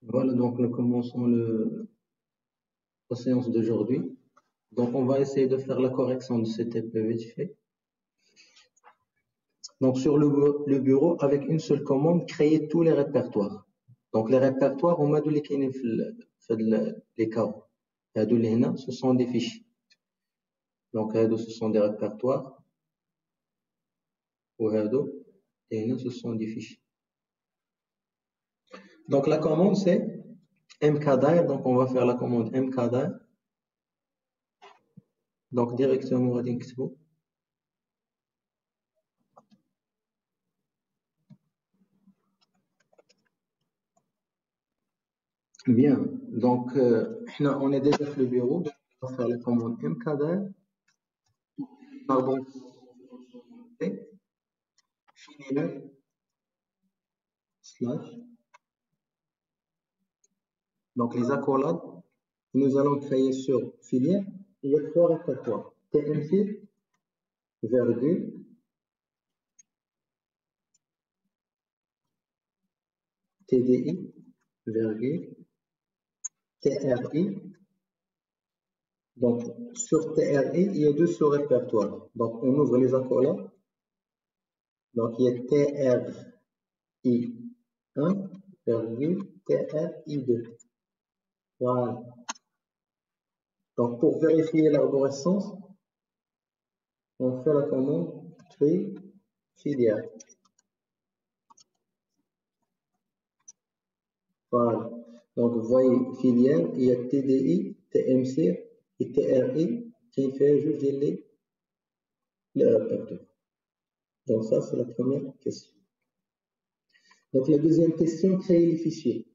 Voilà, donc nous commençons la séance d'aujourd'hui. Donc on va essayer de faire la correction de cet TP vite fait. Donc sur le bureau, avec une seule commande, créer tous les répertoires. Donc les répertoires, on m'a donné les carreaux. Ce sont des fichiers. Donc ce sont des répertoires. Et ce sont des fichiers. Donc la commande c'est mkdir. Donc on va faire la commande mkdir. Donc directement à Xbox. Bien, donc on est déjà sur le bureau, on va faire la commande mkdir, pardon, filière, slash, donc les accolades, nous allons créer sur filière, il y a trois répertoires, TMC, virgule, TDI, virgule, TRI. Donc sur TRI, il y a deux sous-répertoires. Donc on ouvre les accolades. Donc il y a TRI1, virgule, TRI2. Voilà. Donc pour vérifier l'arborescence, on fait la commande tree filière. Voilà. Donc vous voyez filière, il y a TDI, TMC et TRI qui fait juste les répertoires. Donc ça c'est la première question. Donc la deuxième question, créer les fichiers.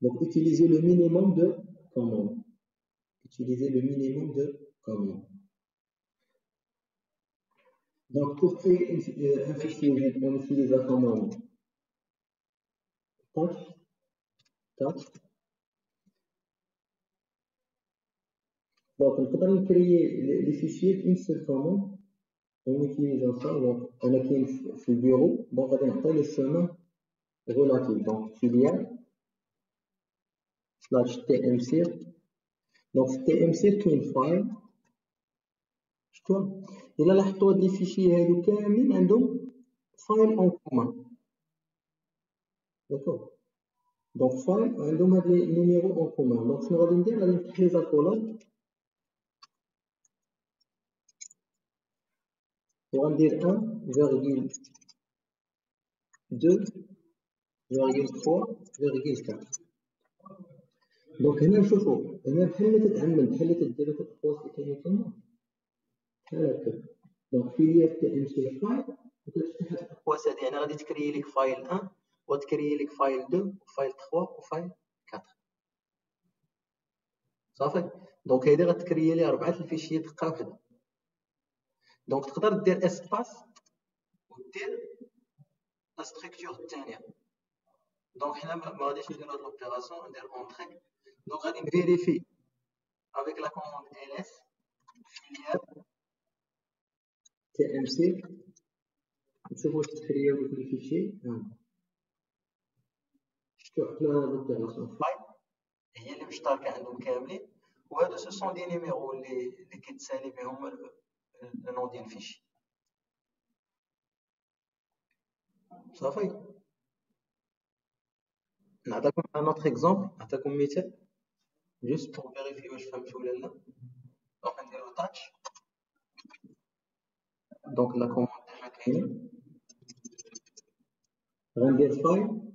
Donc utiliser le minimum de commandes. Utiliser le minimum de commandes. Donc pour créer un fichier, on utilise la commande touch. Donc on peut créer les fichiers d'une seule commande en utilisant ça. Donc on a qui في البيرو donc غادي نعطي le chemin relatif. Donc filière slash tmc. Donc tmc كاين فايل شفتوا الا لاحظتوا هاد لي فيشي هادو كاملين عندهم فايل اون كومان. داكوغ دونك فايل عندهم هاد لي نيميرو اون كومان. دونك شنو غادي ندير؟ غادي نفتح لي زاكولاد وغندير 1,2,3,4. دونك هنا نشوفوا هنا بحال اللي تتعمل بحال اللي تديروا في القوس اللي كاينين تما بحال هكا. دونك فيليير تي ام سي فايل وكتفتح هاد القواس هادي. يعني غادي تكري لك فايل 1 وتكري لك فايل 2 وفايل 3 وفايل 4 صافي. دونك هادي غتكري لي 4 الفيشي دقه واحده. دونك تقدر دير اسباس ودير لا ستركتور الثانيه. دونك حنا ما غاديش نديرو هاد لوبيراسيون، ندير اونتري. دونك غادي نفيريفي avec la commande ls filière tmc نشوفوا واش تكريو دوك لي فيشي. شفتوا حنا لوبيراسيون فايل هي اللي مشتركه عندهم كاملين، وهادو سو سون دي نيميرو اللي كيتسالي بهم النون ديال الفيشي صافي. نعطيكم ان اوتر اكزومبل، نعطيكم مثال جوست بور فيريفي واش فهمتوا ولا لا. دونك نديرو تاتش. دونك لا كوموند ديجا كاينه. غندير فايل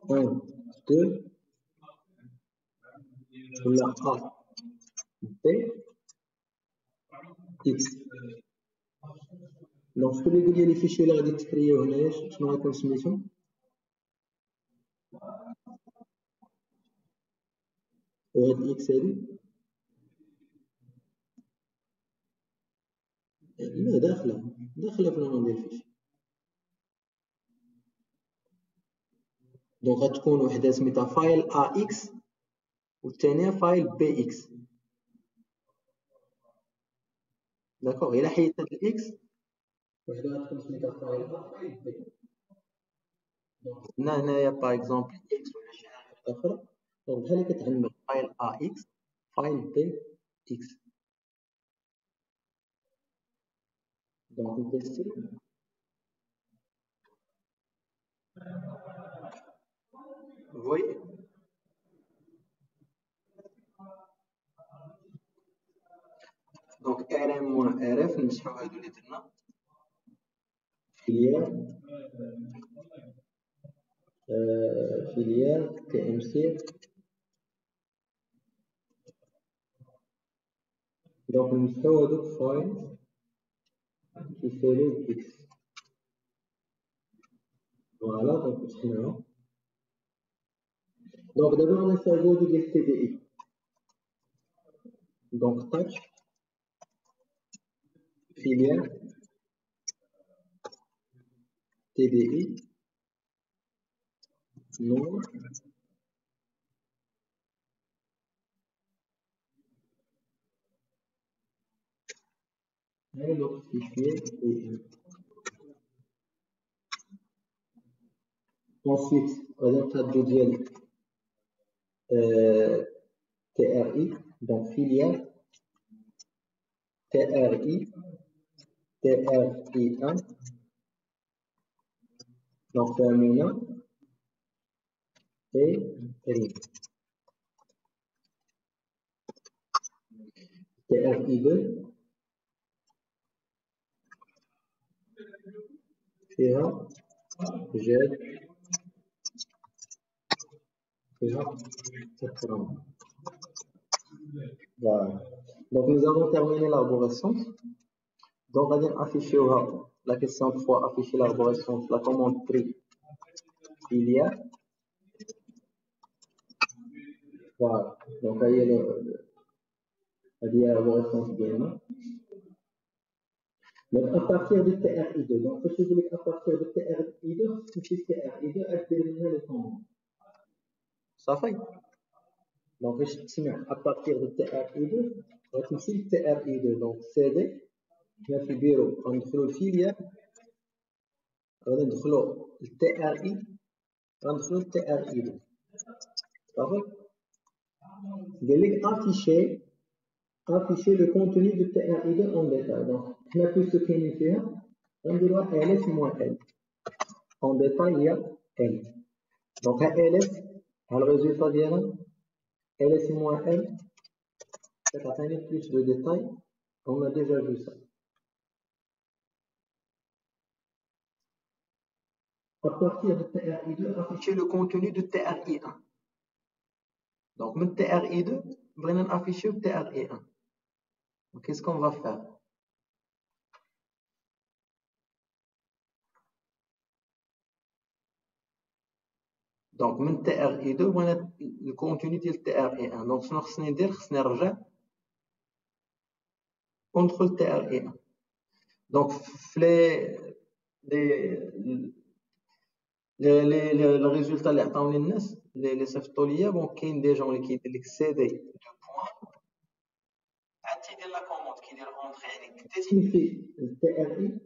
1 2 ولا A B X. دونك شكون اللي يقول لي لي فيشي اللي غادي تكريو هنايا شنو غيكون سميتو؟ وهاد الاكس هادي لا داخله في النوم ديال الفيشي. دونك غتكون وحده سميتها فايل ا اكس والثانيه فايل بي اكس. داكوغ الا حيدت هاد الاكس وحده غتكون سميتها فايل ا فايل بي. هنايا باغ اكزومبل اكس ولا شي حاجه اخرى، دونك بحال اللي كتعمل فايل ا اكس فايل بي اكس. دونك نتيستي فوي. دونك ار ام موان ار اف نمسحو هادو اللي درنا فيليير فيليير تي ام سي. دونك نمسحو هادوك فايل كيساليو اكس. فوالا دونك مسحناهم. دونك دابا غنستافدو ديال تي دي اي. دونك تاتش فيليير تي دي اي نور. هاي لو فيشير تي. ensuite غادي نقادو ديال تي ار اي. دونك فيليير تي ار اي تي ار اي 1. دونك فهمينا تي ري تي ار اي 2 فيها جاد فيها تكرم. Voilà. Donc nous avons terminé l'arborescence. Donc on va afficher la question 3, afficher l'arborescence, la commande prix filière. Voilà. Donc il y a l'arborescence bien. Donc à partir de TRI2, donc je voulais à partir de TRI2, c'est TRI2 à déterminer les commandes. Ça fait. Donc je tiens à partir de TRI2, on va utiliser TRI2. Donc CD, هنا في البيرو غندخلو الفيليير، غادي ندخلو التي ار اي، غندخلو التي ار اي 2. صافي. قال لك افيشي لو كونتوني دو تي ار اي 2 اون ديتاي. دونك حنا بويسكو كاينين فيها غنديروها ال اس موان ال. اون ديتاي هي ال. دونك ها ال اس ها الريزولتا ديالها ال اس موان ال كتعطيني بلوس دو ديتاي. On a déjà vu ça. À partir de TRI2, afficher le contenu de TRI1. Donc, من TRI2, بغينا afficher le TRI1. Donc, qu'est-ce qu'on va faire? Donc, من TRI2, بغينا le contenu de TRI1. Donc, شنو خصني ندير؟ خصني نرجع وندخل TRI1. Donc, les résultats اللي عطاوني الناس اللي صيفطوا ليا، بون كاين دي جون اللي كيدير لك سي دي دو بوان عاد تيدير لا كوموند كيدير اونطري، يعني تيمشي للتي ار اي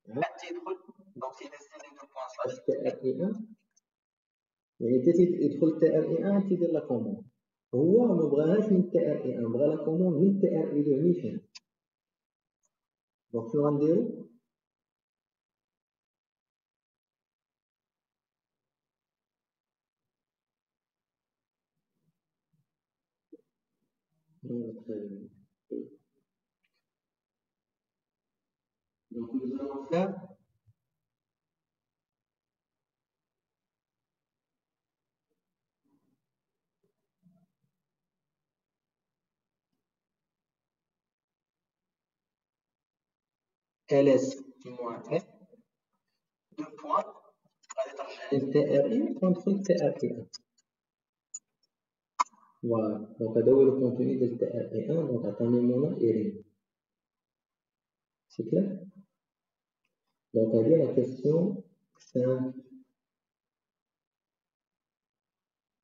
عاد تيدخل. دونك تيدير سي دي دو بوان سلاش تي ار اي 1، يعني تيدخل التي ار اي 1 تيدير لا كوموند. هو ما بغاهاش من التي ار اي 1، بغا لا كوموند من التي ار اي 2 نيشان. دونك شنو غنديرو؟ Donc nous allons faire ls moins f 2 points غادي ترجع لي التي ار اي وندخل التي ار اي 1. فوالا. دونك هذا هو لو كونتوني ديال التي ار اي 1. دونك عطاني مونا ايرين. سي كلير. دونك هذه لا كيسيون 5.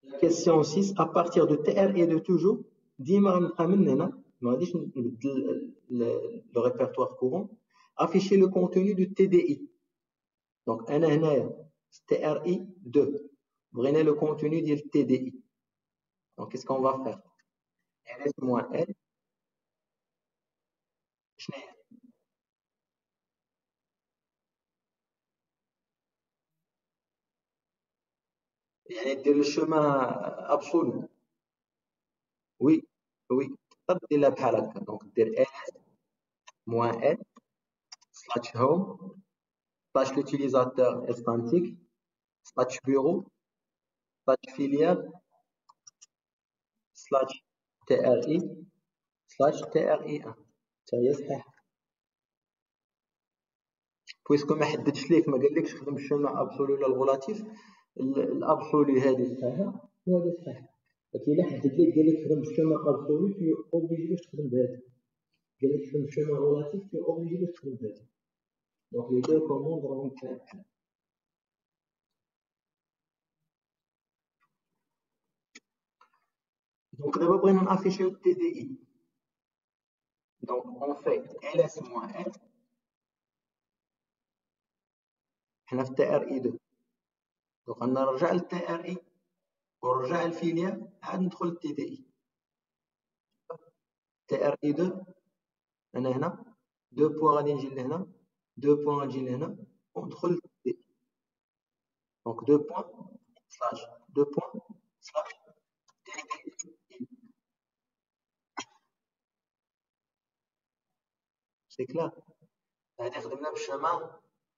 La question 6, à partir de TRE2 toujours, ديما غنبقى من هنا، ما غاديش نبدل le répertoire courant. Afficher le contenu du TDI. Donc انا هنايا TRI 2. بغينا le contenu ديال TDI. Donc qu'est-ce qu'on va faire? LS moins L. شنو هي؟ يعني دير الشومان ابسولو. وي وي تقدر ديرها بحال هكا. دونك دير LS moins L slash home slash l'utilisateur instantique slash bureau slash filiale slash TRI slash TRI1. حتى هي صحيحة. بويسكو ما حددش ليك، ما قالكش خدم الشومان ابسولو ولا الغولاتيف، الابسولو هذه صحيحة وهذا صحيح. لكن إلا حدد ليك قال لك خدم الشومان ابسولو في اوبليجي باش تخدم بهذا، قال لك خدم الشومان غولاتيف في اوبليجي باش تخدم بهذا. دونك لي دو كوموند راهم بحال بحال. دونك دابا بغينا نافيشيو تي دي اي. دونك اون في LS moins L. حنا في تي ار اي 2. دونك غنرجع للتي ار اي ونرجع للفيليال عاد ندخل للتي دي اي. تي ار اي 2 انا هنا 2 بوان غادي نجي لهنا، 2 بوان غنجي لهنا وندخل للتي دي اي. دونك 2 بوان سلاش 2 بوان سلاش تي دي اي. سي كلار. هادي خدمنا بالشومان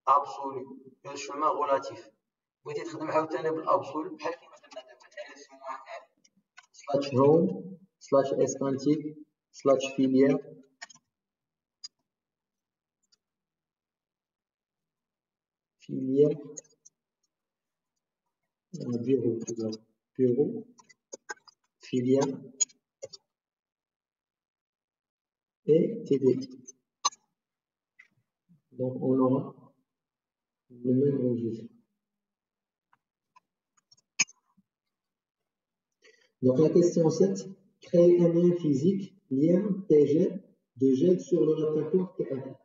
ابسولو، الشومان غولاتيف. بغيتي تخدم عاوتاني بالابسولو بحال كيما درنا دابا LS moins L slash home slash instantique slash filiale bureau filiale et TDI. Donc on aura le même registre. Donc la question 7, créer un lien physique, lien TG de GED sur le répertoire TRI1.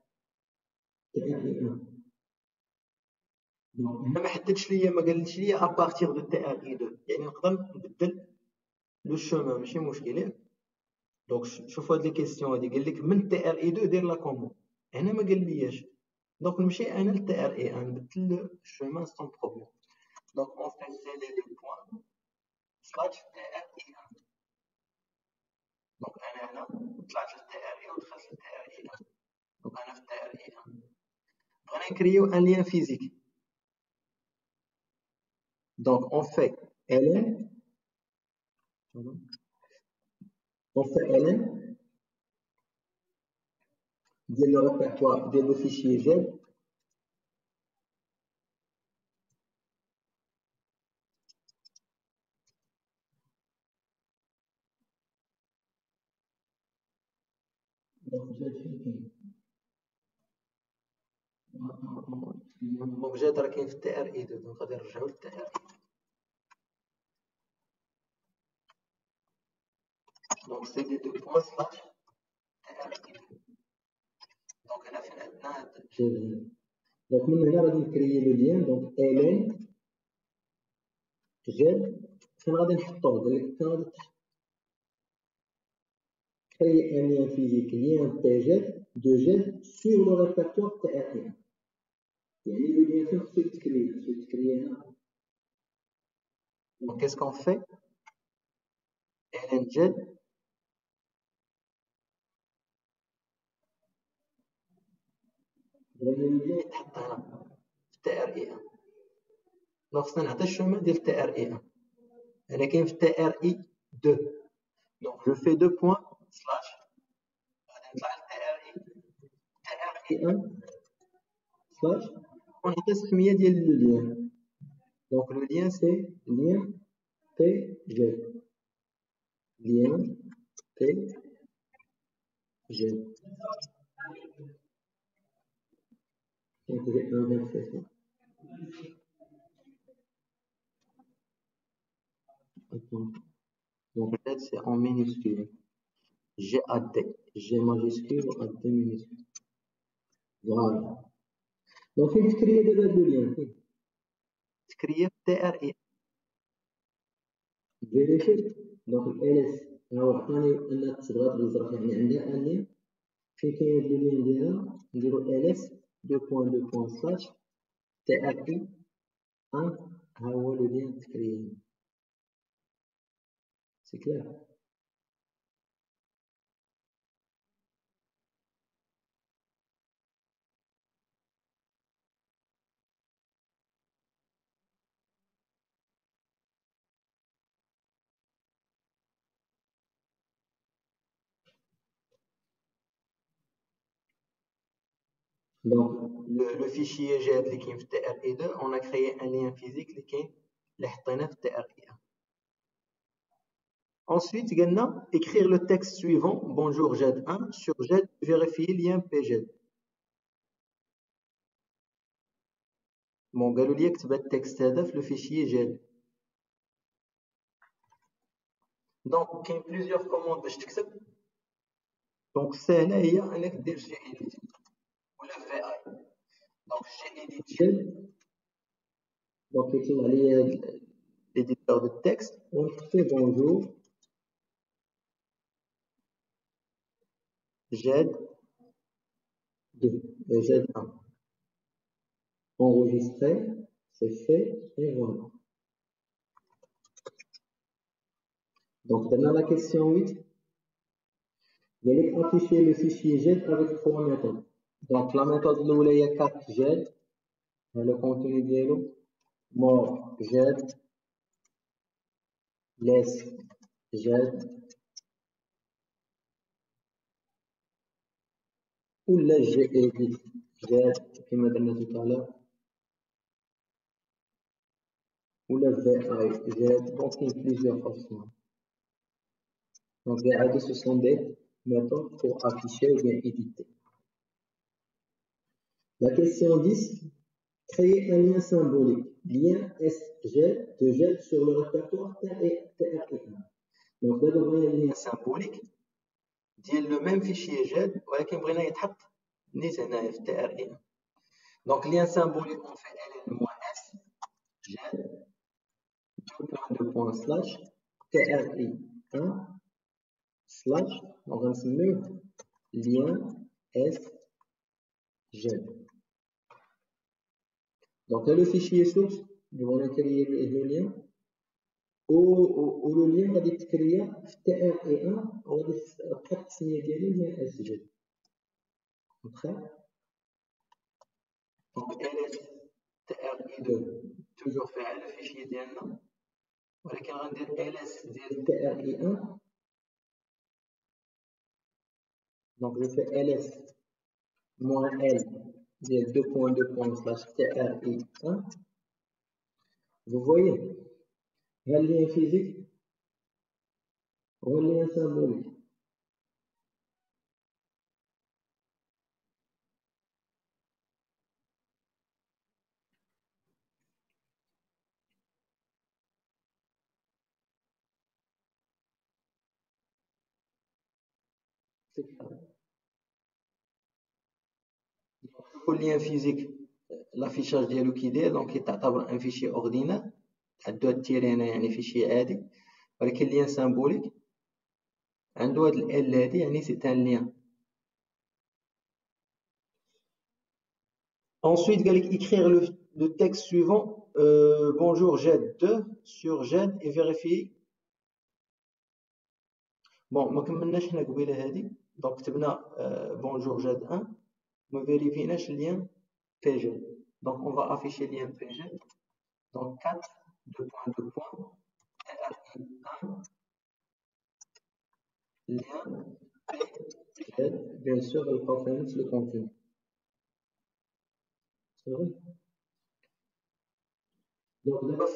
Donc هنا ما حددش ليا، ما قالش ليا à partir de TRI2، يعني نقدر نبدل لو شومان ماشي مشكل ياك. دونك شوف هاد لي كيسيون هادي قال لك من TRI2 دير لا كوموند، هنا ما قالياش. دونك نمشي انا ل TRI1 نبدل الشومان سون بروبليم. دونك اون في سي لي دو بوان سلاش TRI1. دونك انا هنا طلعت ل TRI ودخلت ل TRI1. دونك انا في TRI1 بغينا نكريو ان لien physique. Donc on fait ln, le répertoire des fichiers G. l'objet راه كاين في تي ار اي 2. دونك غادي نرجعو للتي ار اي. دونك سي دي دو بوان سلاش تي ار اي 2. دونك هنا فين عندنا هاد الجهه. دونك من هنا غادي نكريي لو ليان. دونك الين جيل فين غادي نحطوه؟ قال لك فين غادي تحط créer un lien physique, lien TG de G sur le répertoire TR1. يعني le lien فين خصو يتكري؟ خصو يتكري هنا. Donc qu'est-ce qu'on fait? ln جيل بغينا le lien يتحط هنا في TR1. دونك خصنا نعطي الشومان ديال TR1. انا كاين في TRI 2. Donc je fais 2 points slash غادي نطلع TRI 1 slash ونعطي السميه ديال لو لين. Donc le lien c'est lien TG, lien TG. Donc j'ai inversé ça. Donc peut-être c'est en minuscule. GAD, G majuscule ou AD minuscule. Voilà. Donc il faut créer des liens. تكريا في تي ار اي. فيريفي دونك ال اس هو عطاني ان تبغى بالزرق، يعني عندها ان لين فين كاين هاد اللين ديالها نديرو ال اس دو بوان دو بوان سلاش تي ار اي ان، ها هو لو لين تكريا. سي كلير. Donc, le fichier GED qui est في TRE2, on a créé un lien physique qui est TRE1. Ensuite, on a écrire le texte suivant, bonjour GED1, sur GED, vérifier lien PGED. Bon, قالوا لي اكتب التكست هذا في le fichier GED. Donc, il y a plusieurs commandes باش تكتب. Donc, سهلة هي انك دير جي إديت ولا في اي. Donc, جي إديت GED. Donc, يطلع لي l'éditeur de texte. On fait bonjour GED2, GED1. Enregistrer, c'est fait, et voilà. Donc, dans la question 8, vous allez afficher le fichier GED avec 3 méthodes. Donc, la méthode l'oula est 4 GED, le contenu dialo, more GED, less GED, ou la GEDIT GED, comme on a dit tout à l'heure, ou la VI GED, donc il y a plusieurs façons. Donc, ce sont des méthodes pour afficher ou bien éditer. La question 10, créer un lien symbolique, lien SGED de GED sur le répertoire TRE1. Donc, d'abord, il y a un lien symbolique, ديال le même fichier GED, ولكن بغينا يتحط نيت هنايا في TRE1. Donc, lien symbolique, on fait ln-s GED, slash TRE1 slash, on va se mettre lien SGED. Donc là, le fichier source, on va créer le lien. Ou le lien va être créé TRE1, on va dire signer le lien SGED. Donc ls TRE2 toujours fait le fichier ديالنا، ولكن غندير ls ديال TRE1. Donc je fais ls moins l ديال 2.2 slash TRE1. Vous voyez, il y a le lien physique ou le lien symbolique. Le lien physique, l'affichage ديالو كي داير، دونك يعتبر ان فيشي اوردينال عنده هاد التيري هنا يعني فيشي عادي، ولكن لين سامبوليك عنده هاد ال هادي يعني سي ان لien. Ensuite, قال لك écrire le texte suivant, bonjour GED2 sur GED et vérifier. Bon, ما كملناش حنا قبيله هادي، دونك كتبنا bonjour GED1 ما فيريفيناش اللين PGED. Donc on va afficher le lien PGED. Donc 4 2.2 TRE1 lien PGED, bien sûr, elle confirme le contenu. C'est vrai. Donc دابا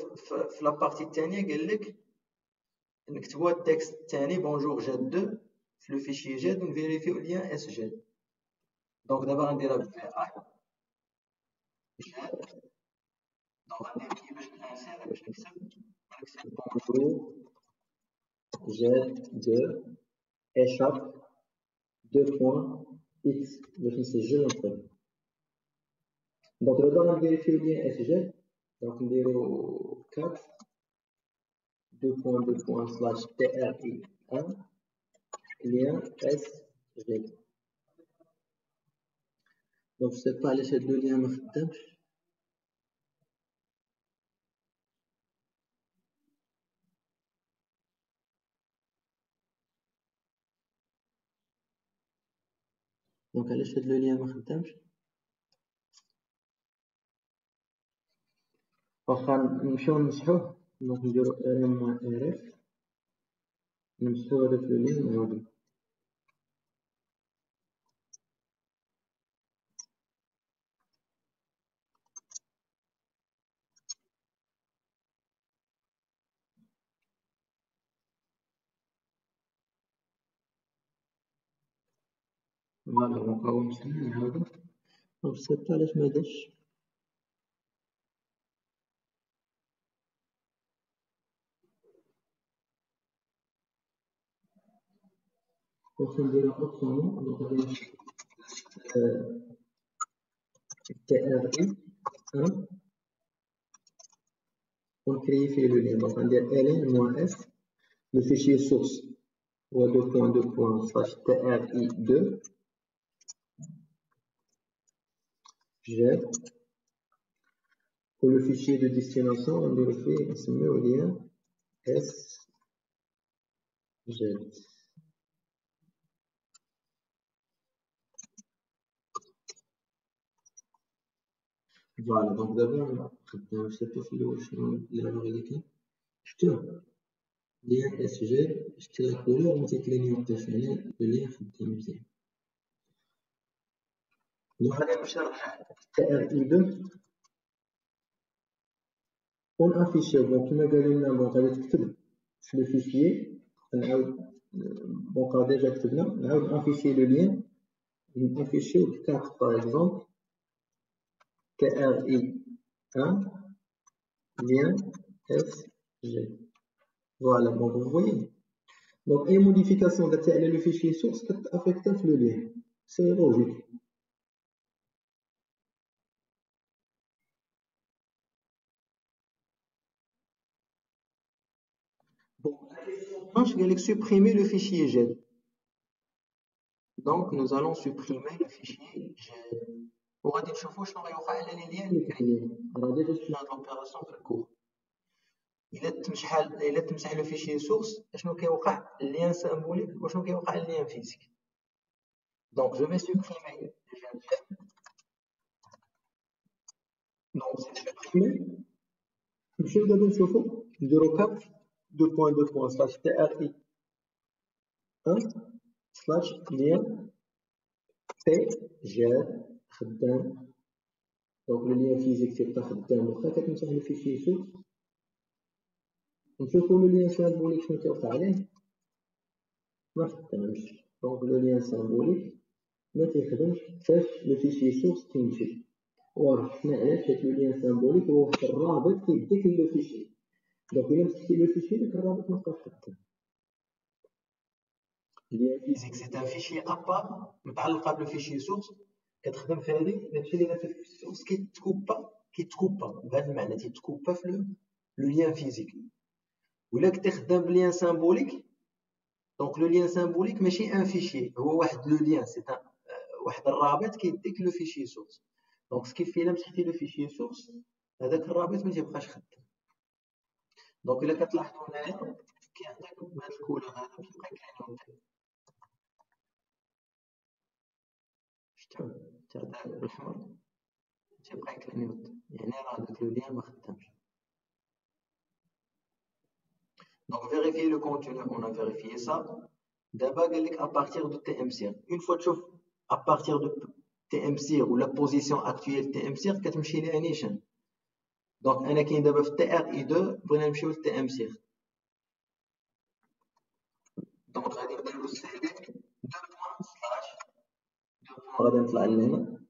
في la partie الثانية قال لك نكتبوا التكست الثاني bonjour GED2 في le fichier GED ونفيريفيو lien SGED. Donc دابا غنديرها ب VI GED. Donc غندير كيفاش نانسيري باش نكتب bonjour GED2 échappe 2 points X, باش نسجل ونخرج. Donc d'abord on vérifie le lien SGED. Donc نديرو 4 2.2./tri1 lien sg. Donc je sais pas علاش هاد لو ليان ما خدامش. دونك علاش هاد لو ليان ما خدامش. واخا نمشيو نمسحوه. دونك نديرو rm-rf نمسحو هداك لو ليان ونعاودو. فوالا دونك هو مسحنا نعاودو. دونك سي با علاش مداش. واخا نديرو اوبسيون دونك غادي tri1 ونكريي le lien. Donc, on va dire ln-s, le fichier source, ou 2.2./tri2, jet. Pour le fichier de destination, on vérifie, on se met au lien s jet. Voilà, donc d'abord, je ne sais pas si l'erreur est là. Je te lien sg, je te la couleur, on dit que le lien le lien est donc, tri2 on affiche donc كما قالوا لنا دونك غادي تكتب في لو فيشيي نعاود دونك ديجا كتبنا نعاود نافيشي لو لين نافيشيو 4 باغ اكزومبل tri1 lien sg. Voilà, donc vous voyez. Donc une modification de le fichier source affecte le lien. C'est logique. Bon, la question planche, elle est supprimer le fichier GED. Donc nous allons supprimer le fichier GED. وغادي نشوفوا شنو غيوقع على لي ليان اللي كاينين. راه ديجا شفنا هاد لوبيراسيون في الكور. الا تمسح لو فيشيي سورس اشنو كيوقع اللين سامبوليك وشنو كيوقع اللين فيزيك. دونك جو في سوبريمي دونك سوبريمي. نمشيو دابا نشوفو نديرو 4 2.2./tri1/lien بي جاد خدام. دونك لو ليان فيزيك تيبقى خدام واخا كتمسح لو فيشيي سورس. نشوفو لو ليان سامبوليك شنو كيوقع عليه ما خدامش. دونك لو ليان سامبوليك ما تيخدمش فاش لو فيشيي سورس تيمشي. وعرفنا علاش حيت لو ليان سامبوليك هو واحد الرابط كيديك لو فيشيي. دونك الا مسحتي لو فيشيي داك الرابط مابقاش خدام. ليان فيزيك سي ان فيشيي ابار متعلقه بلو فيشيي سورس كتخدم في هذيك. داكشي اللي في السورس كيتكوبا بهذا المعنى تيتكوبا في لو ليان فيزيك. ولا كنتي خدام بليان سامبوليك دونك لو ليان سامبوليك ماشي ان فيشيي هو واحد لو ليان سي واحد الرابط كيديك لو فيشيي سورس. دونك كيف الا مسحتي لو فيشيي سورس هذاك الرابط ما تيبقاش خدام. دونك الا كتلاحظوا هنايا كيعطيك بهذا الكولور هذا كيبقى كاين شفتوا تاع بالحمر تيبقى كلينيوت يعني راه داك لو ليان ما خدامش. دونك vérifier le contenu on a vérifié ça. دابا قال لك à partir de TMCR une fois تشوف à partir de TMCR ou la position actuelle TMCR كتمشي ليها نيشان. دونك انا كاين دابا في TRI2 بغينا نمشيو ل TMCR. دونك غادي نديرو سيليكت 2./. غادي نطلع لهنا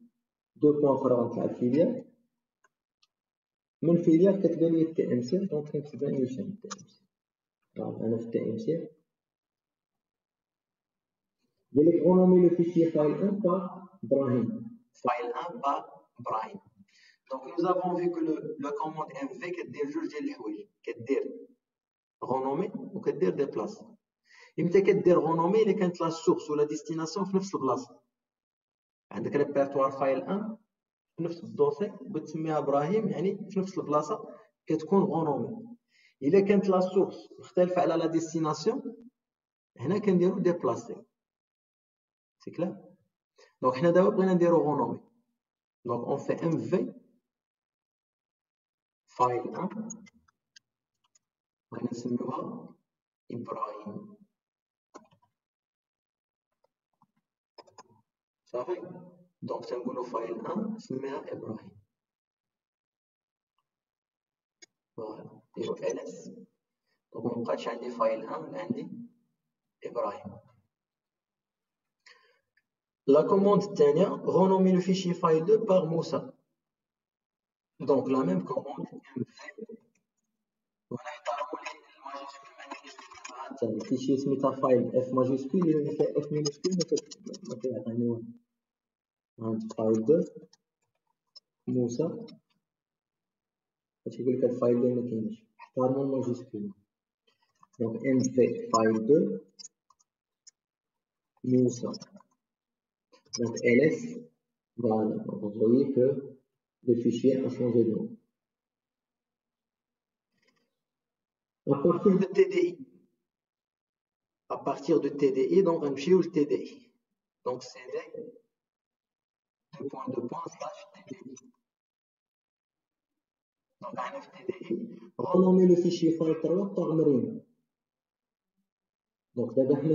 2 بوان اخرى غنطلع الفيليال. من فيليال كتبان لي TMCR دونك كنكتبها نيشان TMCR. انا في TMCR قال لك on a mis le fichier file1 par Brahim. file1 par Brahim. Donc, nous avons vu que la commande MV كدير جوج ديال الحوايج كدير غونومي وكدير ديبلاس. امتى كدير غونومي؟ الا كانت لا سورس ولا ديستيناسيون في نفس البلاصه. عندك ريبرتوار فايل 1 في نفس الدوسي بتسميها ابراهيم، يعني في نفس البلاصه كتكون غونومي. الا كانت لا سورس مختلفه على لا ديستيناسيون هنا كنديرو ديبلاسي. سي كلير. دونك حنا دابا بغينا نديرو غونومي، دونك اون في ام في فايل 1 بغينا نسميوها ابراهيم. صافي. دونك تنقولو فايل 1 نسميها ابراهيم. فوالا نديرو ls. دونك مبقاتش عندي فايل 1 عندي ابراهيم. لا كوموند الثانيه غونومي لو فيشي فايل 2 باغ موسى. دونك لا ميم كوموند ام في ونحترموا الماجيسكول معناتها الفيشي سميتها فايل اف ماجيسكول اللي فيها اف مينوسكول ما كيعطيني والو. هانت فايل 2 موسى هادشي يقول لك هاد الفايل ما كاينش، احترموا الماجيسكول. دونك ام في فايل 2 موسى. Donc ls, voilà, donc vous voyez que le fichier a changé de nom. À partir de TDI, donc on va le TDI. Donc cd :/TDI. Donc on a TDI. Renommer le fichier file 3 par Marine. Donc d'abord on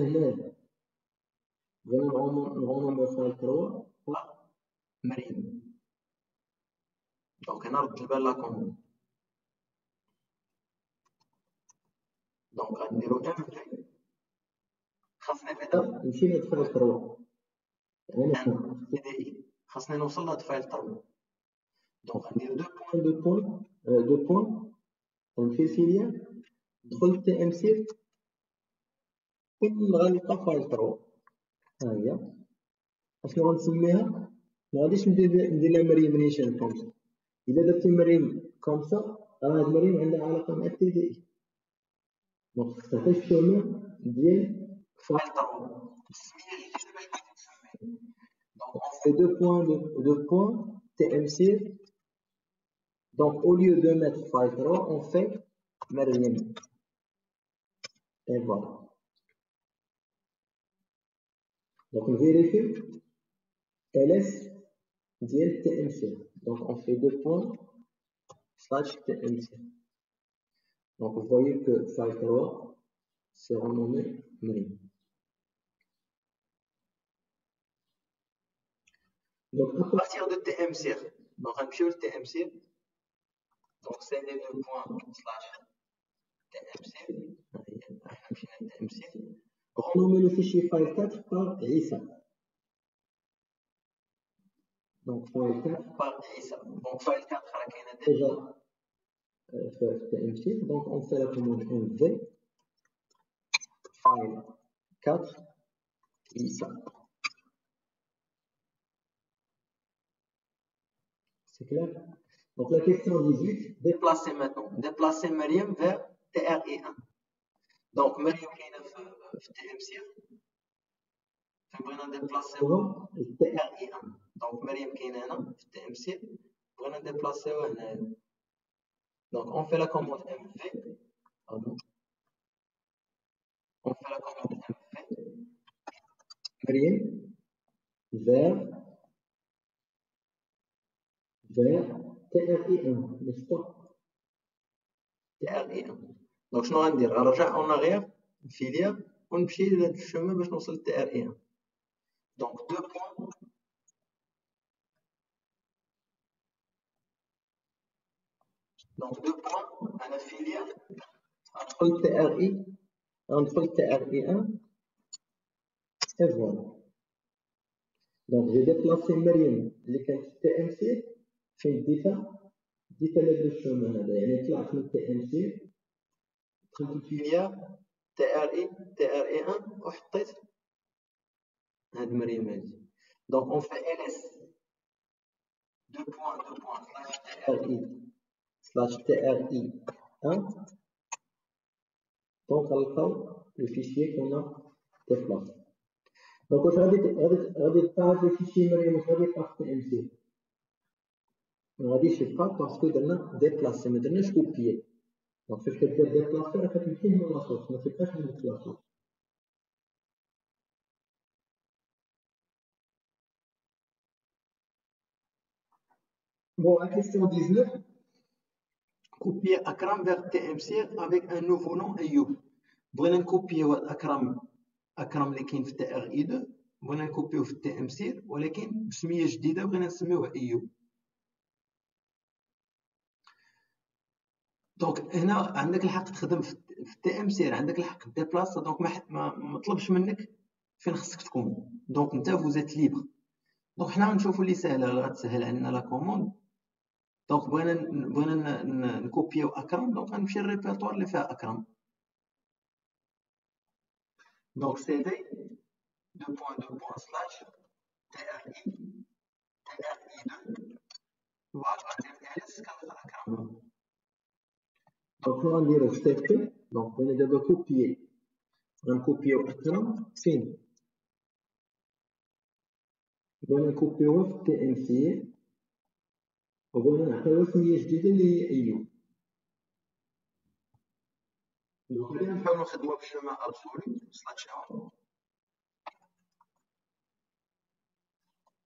va renommer le file 3 par Marine. Donc on a la commande. Donc on va dire خاصنا بعدا نمشي لهاد فايل 3 هنا TDI خاصنا نوصل لهاد فايل 3. دونك ندير دو بوين ونمشي لفيليال ندخل تي ام سي غنلقى فايل 3. ها هي اشنو غنسميها؟ ما غاديش ندير لها مريم نيشان كومسا. الا درتي مريم كومسا راه هاد مريم عندها علاقه مع التي دي اي. دونك خصك تعطي الشومون ديال فايل 3 السميه الجديده باش بغيتي تسميه. دونك اون في دو بوين TMC. Donc au lieu de mettre file 3, on fait Merlin. Et voilà. Donc on vérifie ls ديال TMC. Donc on fait deux points /TMC. Donc vous voyez que file 3 c'est renommé Merlin. Donc à partir de TMC, donc on va TMC. Donc c'est les deux points /TMC. Renommer le fichier file 4 par Issa. Donc file 4 par Issa. Donc file 4 a déjà fait TMC. Donc on fait la commande mv file 4 Issa. C'est clair? Donc la question 18, déplacer maintenant. Déplacer Mariam vers TRI1. Donc Mariam qui est في TMC. بغينا نديبلاسيوها TRI1. Donc Mariam qui est هنا في TMC. بغينا نديبلاسيوها هنايا. Donc on fait la commande mv. Pardon. On fait la commande mv. Mariam vers TRI1, n'est-ce pas? TRI1. Donc شنو غندير؟ غنرجع اون اغيير نفيليا ونمشي لهاد الشومه باش نوصل ل TRI1. Donc deux points. Donc deux points انا فيليا ندخل TRI1 et voilà. Donc j'ai déplacé Mariam اللي كانت في TMC فين ديتها لهاد الشومه هذا، يعني طلعت من TMC دخلت فيليا TRI1 وحطيت هاد مريم هادي. Donc on fait ls deux points, slash TRI 1. Donc, le fichier qu'on a déplacé. Donc, on va pas le fichier, mais on va pas TMC. On va dire, je sais pas, parce que on a déplacé, mais on a copié. Donc, ce que je vais déplacer, on va faire une la source, mais c'est pas une la source. Bon, la question 19. Copier Akram vers TMC avec un nouveau nom Ayoub. بغينا نكوبيو أكرم اللي كاين في TRI 2 بغينا نكوبيوه في TMC ولكن بسمية جديدة بغينا نسميوه أيوب. دونك هنا عندك الحق تخدم في TMC، عندك الحق ديبلاصا، دونك ما طلبش منك فين خصك تكون، دونك نتا فوزيت ليبر. دونك حنا غنشوفو اللي ساهلة غتسهل علينا لا كوموند. دونك بغينا نكوبيو أكرم، دونك غنمشي للريبرتوار اللي فيها أكرم. دونك CD 2.2.slash TRI 2 فوالا ندير اس كنلقى أكرم. دونك غنديرو CP. دونك بغينا دابا كوبيي، غنكوبيو أكرم فين؟ بغينا نكوبيوه في TMC وبغينا نعطيوه سمية جديدة اللي هي أيوب. دونك غادي نحاولو نخدمو بالشيما أبسولي سلاش هوم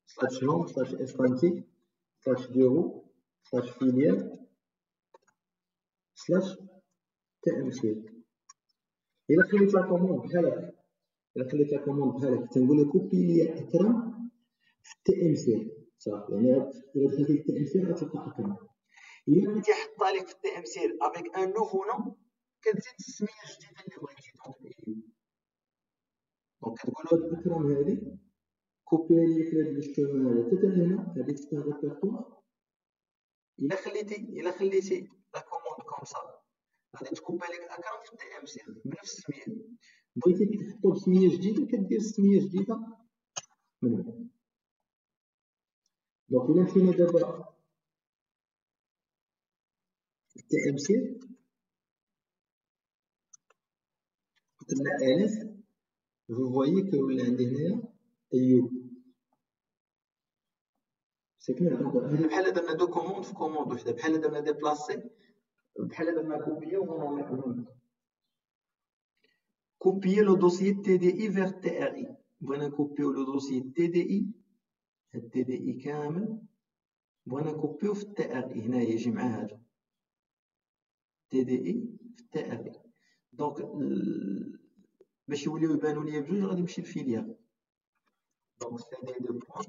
سلاش هوم سلاش اسبانتي سلاش بيرو سلاش فيليال سلاش TMC. إلا خليت لا كوموند بحال هكا، تنقول كوبي لي أكرم في TMC صافي، يعني إلا دخلتي في TMC غتلقى أكرم. إلا بغيتي حطها لك في TMC افيك ان نوفو نون كتزيد السمية الجديدة اللي بغيتي. دونك كتقولو هاد أكرم هادي كوبي لي في هاد الشكل هذا حتى هنا، هادي تفتح ريبرتوار. إلا خليتي لا كوموند كوم سا غادي تكوبي لك أكرم في TMC بنفس السمية. بغيتي تحطو بسمية جديدة كدير سمية جديدة من هنا. دونك إلا مشينا دابا TMC قلنا ألف، vous voyez que ولا عندي هنايا أيوب. بحال درنا دو كوموند في كوموند وحده، بحال درنا ديبلاسي، بحال درنا كوبيي ونومي. كوبيي لو دوسيي TDI vers TRI. بغينا نكوبيو لو دوسيي TDI، هاد TDI كامل بغينا نكوبيو في TRI. هنايا يجي مع هذا TDI في TRI. دونك باش يوليو يبانو ليا بجوج غادي نمشي للفيليال. دونك CD 2 بوان.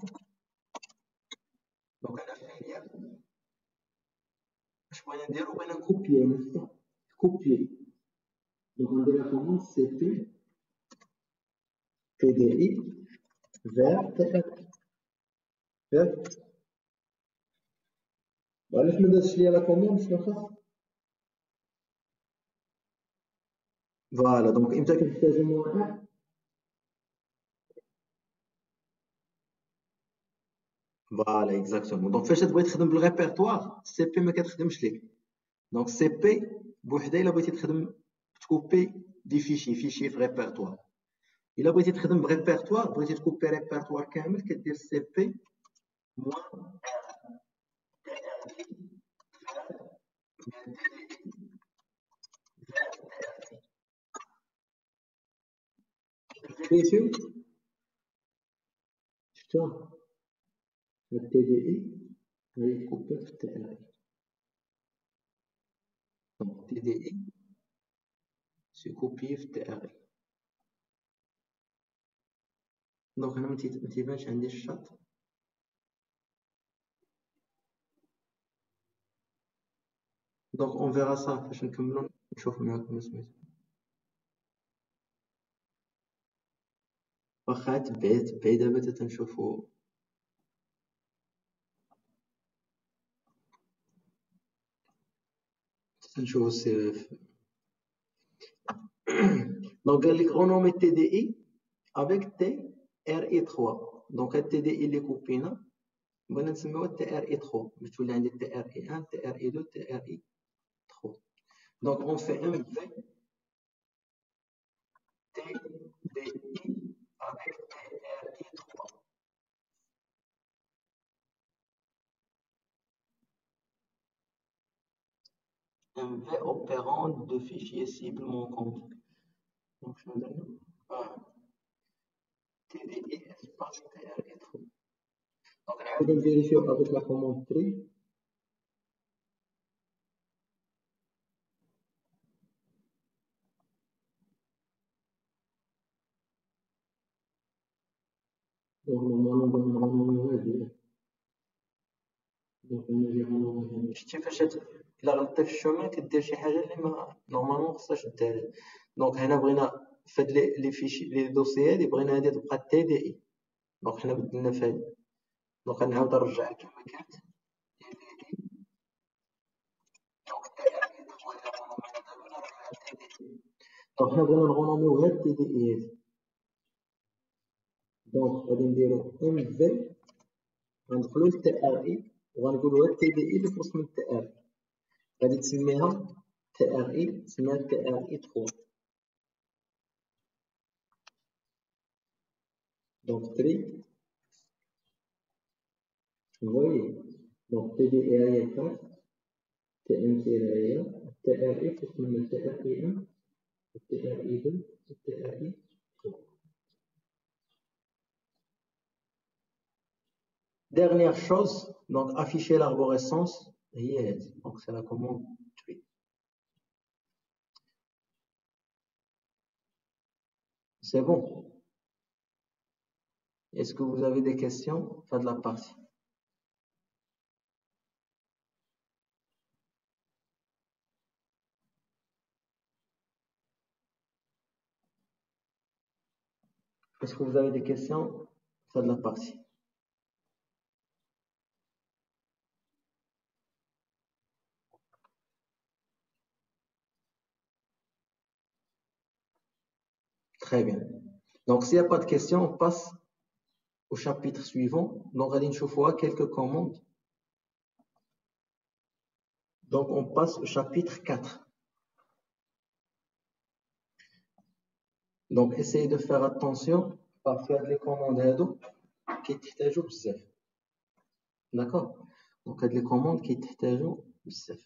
دونك انا فيليال اش بغينا نديرو؟ بغينا نكوبيو كوبيي. دونك ندير لا كوموند CP TDI vers TRI. علاش ما دازش ليا لا كوموند؟ شنو خاص؟ فوالا دونك امتى كنحتاجو موقع؟ فوالا اكزاكتومون. دونك فاش تبغي تخدم بالريبرتوار CP ما كتخدمش ليك. دونك CP بوحدها الا بغيتي تخدم تكوبي دي فيشي في ريبرتوار. الا بغيتي تخدم بريبرتوار، بغيتي تكوبي ريبرتوار كامل كدير CP موان فيشيو شفتوها هاد TDI غادي تكوبي في TRI. دونك TDI سي كوبيي في TRI. دونك هنا متيبانش عندي الشاط. دونك اون فيغا صا فاش نكملو نشوف معاكم سميتو. واخا تبعي دابا حتى تنشوفو. نشوفو السي. دونك قال لك غونومي TDI avec TRI 3. دونك هاد TDI اللي كوبينا بغينا نسميوها تي ار اي 3 باش تولي عندي تي ار اي 1 تي ار اي 2 تي ار اي 3. دونك اون في ام في تي دي اي avec تي ار اي 3. un V opérant de fichier cible mon compte. Donc, je vais donner un TDI espace TR et trou. Donc, on va vérifier avec la commande tree. Donc, normalement, on va renommer. Donc, on va renommer. شتي فاش إلا غلطتي في الشومة كدير شي حاجة اللي ما نورمالمون مخصهاش دير. دونك هنا بغينا في هاد لي فيشي لي دوسي هادي بغينا هادي تبقى تي دي اي. دونك حنا بدلنا في هادي. دونك غنعاود نرجع كما كانت تي دي اي. دونك تي ار اي 3 دونك حنا بغينا نغونوميو هاد تي دي اي هادي. دونك غادي نديرو ام في غندخلو لتي ار اي وغنقولو هاد تي دي اي اللي في وسط من تي ار اي غادي تسميها تي ار اي تسميها تي ار اي 3. دونك تري فوي دونك تي دي اي هي 4 تي ام سي هي تي ار اي في وسط من تي ار اي 1 تي ار اي 2 تي ار اي 3. Dernière chose, donc afficher l'arborescence, donc c'est la commande tree. C'est bon. Est-ce que vous avez des questions? Fin de la partie. Est-ce que vous avez des questions? Fin de la partie. Très bien. Donc, s'il n'y a pas de questions, on passe au chapitre suivant. Donc, on va quelques commandes. Donc, on passe au chapitre 4. Donc, essayez de faire attention à faire les commandes qui t'étagent bzaf. D'accord? Donc, les commandes qui t'étagent bzaf.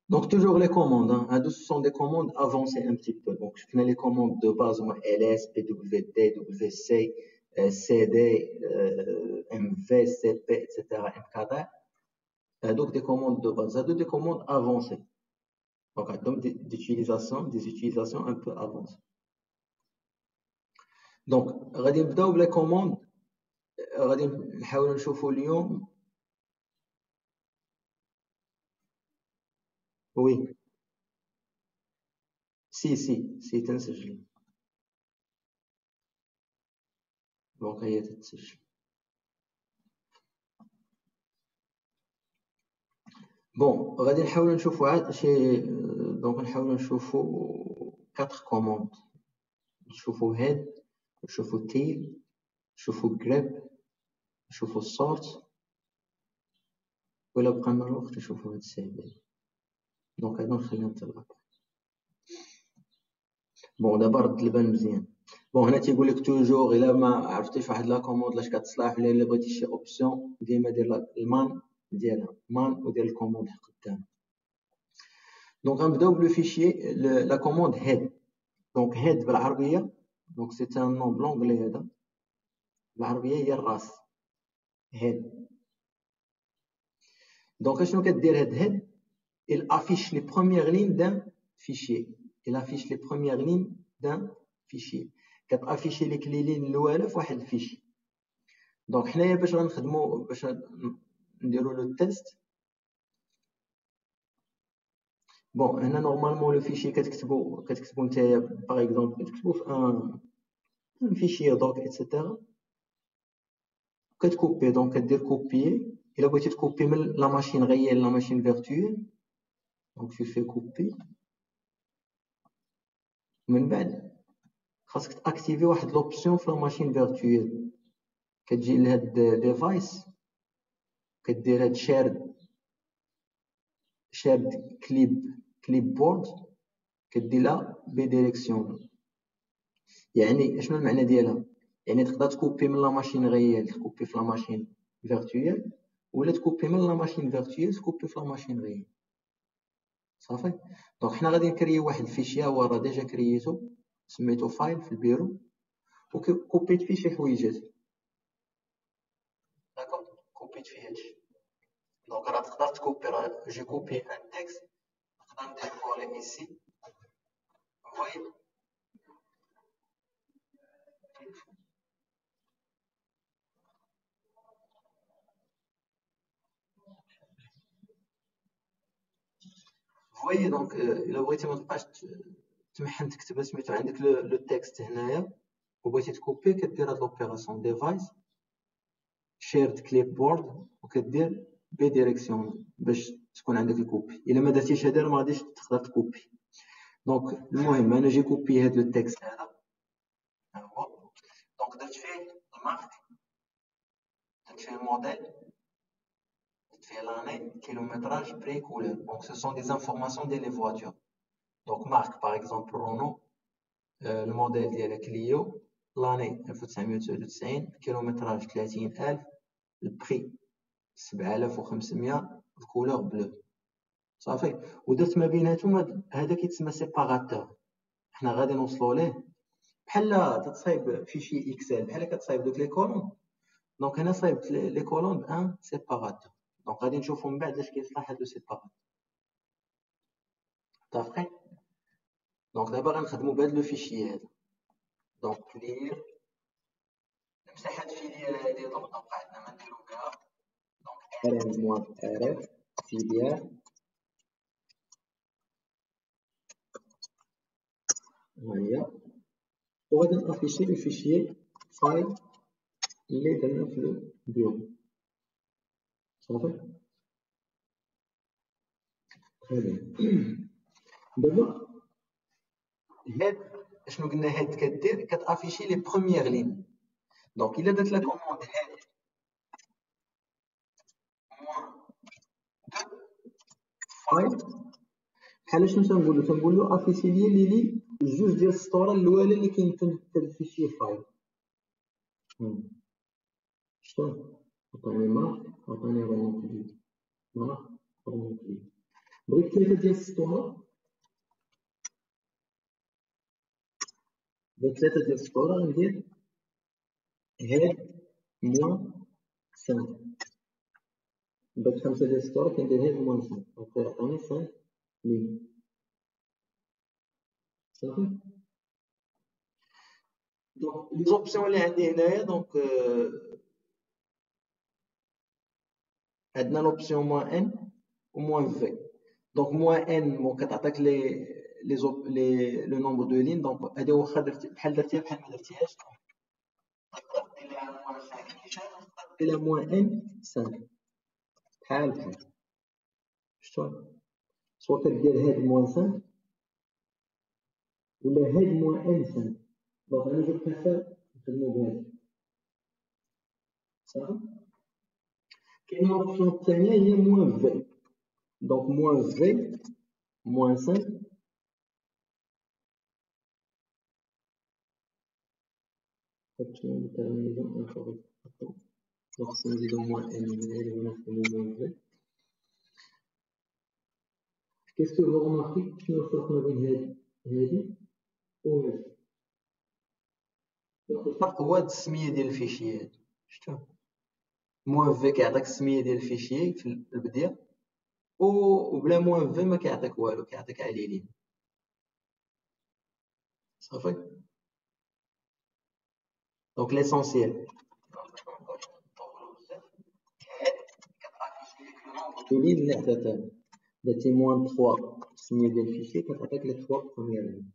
Donc, toujours les commandes. Hein. Ce sont des commandes avancées un petit peu. Donc, je connais les commandes de base, ls, pwd, wc, cd, mv, cp, etc., mkd. Donc, des commandes de base. Des commandes avancées. Donc, des utilisations un peu avancées. Donc, غادي نبداو بلا كوموند غادي نحاولوا نشوفوا اليوم. وي سي تنسجل. دونك هي تتسجل. بون غادي نحاولوا نشوفوا عاد شي. دونك نحاولوا نشوفوا 4 كوموند. نشوفوا هيد نشوفوا تيل نشوفوا grep نشوفوا sort ولا بقى لنا الوقت نشوفوا هاد السيد. دونك هادو نخليهم حتى لابري. بون دابا رد البال مزيان. بون هنا تيقول لك توجور الا ما عرفتيش واحد لا كوموند لاش كتصلح ولا الا بغيتي شي اوبسيون ديما دير المان ديالها مان ودير الكوموند قدام. دونك غنبداو بلو فيشي لا كوموند هيد. دونك هيد بالعربيه دونك سي ان نون بلونغلي هذا بالعربيه هي الراس هيد. دونك شنو كدير هيد il affiche les premières lignes d'un fichier. Il affiche les premières lignes d'un fichier. كتافيشي لك لي لين الاولى في واحد الفيشي. دونك حنايا باش غنخدموا باش نديروا لو تيست. بون هنا نورمالمون لو فيشي كتكتبوا نتايا باغ اكزومبل كتكتبوا في ان فيشي دوك ايتترا كتكوبي. دونك كدير كوبيي الا بغيتي تكوبي من لا ماشين غيال لا ماشين فيرتوال. دونك tu fais كوبي. من بعد خاصك تاكتيفي واحد لوبسيون في لا ماشين فيرتوال. كتجي لهاد ديفايس كدير هاد شيرد كليب بورد كدير لها بديريكسيون. يعني اشنو المعنى ديالها؟ يعني تقدر تكوبي من لا ماشين ريال تكوبي في لا ماشين فيرتويال، ولا تكوبي من لا ماشين فيرتويال تكوبي في لا ماشين ريال. صافي. دونك حنا غادي نكريو واحد الفيشي هو راه ديجا كرييتو سميتو فايل في البيرو وكوبيت فيه شي حويجات. داكوغ كوبيت فيه هادشي. دونك راه تقدر تكوبي، راه جي كوبي ان تكست نقدر ندير كولي ايسي. فوايي فوايي دونك الا بغيتي ما تبقاش تمحن تكتب سميتو عندك لو تكست هنايا وبغيتي تكوبي كدير هاد لوبيراسيون ديفايس شيرد كليب بورد وكدير بي ديريكسيون باش تكون عندك الكوبي. الا ما درتيش هذا ما غاديش تقدر تكوبي. دونك المهم انا جي كوبي هاد لو تكست هذا ها هو. دونك درت فيه المارك، درت فيه الموديل، درت فيه لاني، كيلومتراج، بري، كولور. دونك سو سون دي انفورماسيون ديال لي فواتور. دونك مارك باغ اكزومبل رونو، الموديل ديالها كليو، لاني 1999، كيلومتراج 30000، البري 7500، الكولور بلو. صافي. ودرت ما بيناتهم هذا كيتسمى سيباراتور. حنا غادي نوصلوا ليه بحال تتصايب فيشي اكسل بحال كتصايب دوك لي كولون. دونك انا صايبت لي كولون بان سيباراتور. دونك غادي نشوفوا من بعد علاش كيصلح هاد لو سيباراتور. متفقين؟ دونك دابا غنخدموا بهاد لو فيشي هذا. دونك كلير نمسح هاد الفيليال هادي. دونك عندنا ما نديرو بها. دونك ار موان ار اف فيليال ها هي، وغادي نافيشي لو فيشي فايل اللي درنا في البيرو. صافي. دابا هاد اشنو قلنا هاد كدير كتافيشي لي بروميير لين. دونك الا درت لا كوموند هاد فايل بحال شنو تنقول له افيشي لي جوج ديال السطور الاولى اللي كاين في الفيشي فايل. شتو عطاني مارك عطاني رونو مارك رونو. بغيت 3 ديال السطور، بغيت 3 ديال السطور غندير هاد موان 5. بغيت 5 ديال السطور كندير هاد موان 5 دونك عطاني 5 لين. صافي. دونك لي زوبسيون اللي عندي هنايا دونك عندنا لوبسيون موان ان و موان في. دونك موان ان كتعطيك لي لو نومبر دو لين. دونك هادي واخا بحال درتيها بحال ما درتيهاش تقدر دير لها موان 5 نيشان وتقدر دير لها موان ان 5 بحال. شتو سوا كدير هاد موان 5 ولا هاد موان ان 5. دونك انا جو بريفير نخدمو بهاد. صافي. كاينه لوبسيون الثانيه هي موان في. دونك موان في موان 5 فاكتوريون ديتيرمينيزون انفورماتيك. دونك خصنا نزيدو موان ان هنا ولا نخدمو موان في. كيسكو فو روماركي شنو الفرق ما بين هادي و هادي؟ الفرق هو التسميه ديال الفيشي هادي. شتو موان في كيعطيك السميه ديال الفيشي في البدايه، وبلا موان في ما كيعطيك والو، كيعطيك على لين. صافي. دونك ليسونسيال لين اللي عطاتها درتي موان 3 السميه ديال الفيشي كتعطيك لي 3 بروميير لين.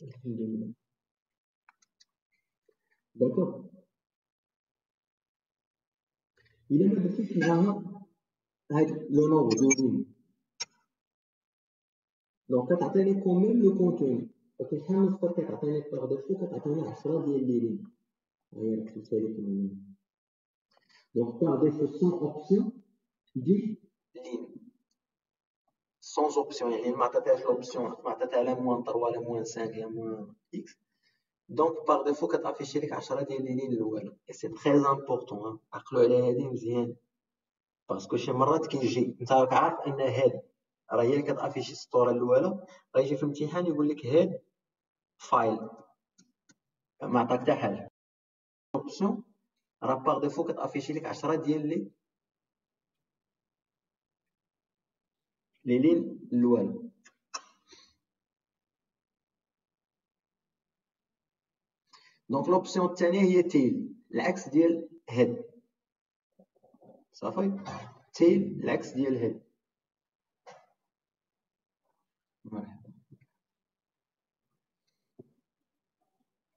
الحمد لله. داكوغ. إلا ما درتيش معاها هاد لو نومبر دو لين دونك كتعطيني كوميم لو كونتوني، ولكن شحال من خطر كتعطيني باغ ديفو كتعطيني 10 ديال لي لين. هي كتبتها لك هنا. دونك باغ ديفو سون اوبسيون تجي لين سونز اوبسيون، يعني ما عطاتهاش لوبسيون، ما عطاتها لا موان 3 لا موان 5 لا موان اكس. دونك باغ ديفو كتافيشي لك 10 ديال لي لين الاولى. اي سي تري امبورطون، عقلوا على هادي مزيان، باسكو شي مرات كيجي انت راك عارف ان هاد راه هي اللي كتافيشي السطوره الاولى، غيجي في الامتحان يقول لك هاد فايل ما عطاك حتى حاجه. اوبسيون راه باغ ديفو كتافيشي لك 10 ديال لي لين الاولى. دونك لوبسيون الثانيه هي تيل، العكس ديال هاد. صافي، تيل العكس ديال هاد. مرحبا.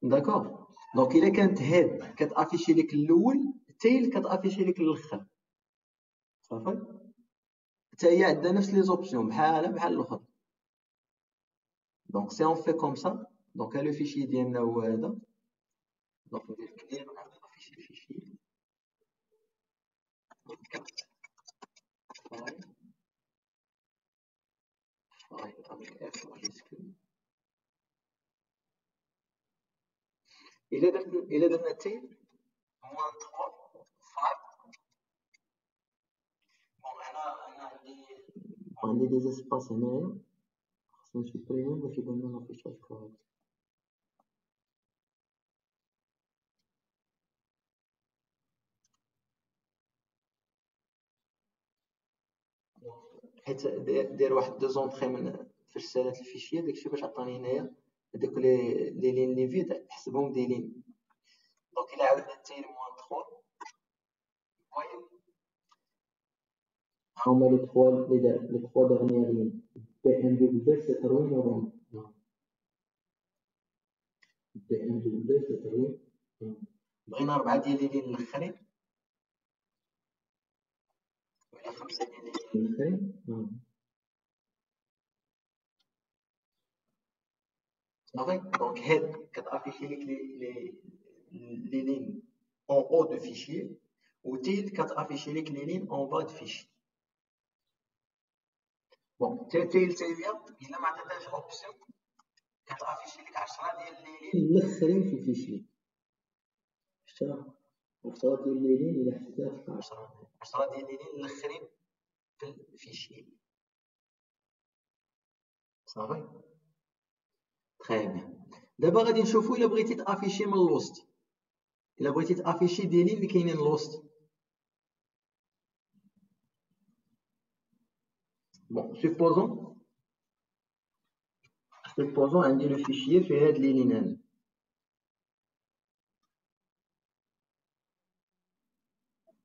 داكوغ، دونك الا كانت هاد كتافيشي لك الاول، تيل كتافيشي لك الاخر. صافي، حتى هي عندها نفس لي زوبسيون بحال الاخر. دونك سي اون في كوم سا. دونك لو فيشي ديالنا هو هذا. دونك ندير كلير ونعاود نافيشي الفيشي. إلا درنا تيل موان 3 5. بون أنا عندي دي زيسباس هنايا خصني نسوبريميهم باش يبان لنا لافيشاج كوريكت. حيت داير واحد دو زونطخي من فاش سالات الفيشي، داكشي باش عطاني هنايا هادوك لي لين لي فيد حسبهم دي لين. دونك إلا عاودنا تيل موان 3 هما لي 3 دغنيير لين بي ان دبليو سي تروين ورون. بي ان دبليو سي تروين. بغينا 4 ديال لي لين الاخرين ولا 5 ديال لي لين الاخرين. صافي، دونك هاد كتافيشي لك لي لين اون او دو فيشي، و تيل كتافيشي لك لي لين اون با دو فيشي. بون تيل حتى هي الا ما عطاتهاش اوبسيون كتافيشي لك 10 ديال لي لين الاخرين في الفيشي. شتا 10 ديال لي لين الا حسبتها تلقى 10 ديال لي لين الاخرين في الفيشي. صافي، تري بيان. دابا غادي نشوفو الا بغيتي تافيشي من الوسط، الا بغيتي تافيشي دي لين اللي كاينين الوسط. بون سوبوزون عندي لو فيشيي فيه هاد لي لين هنا.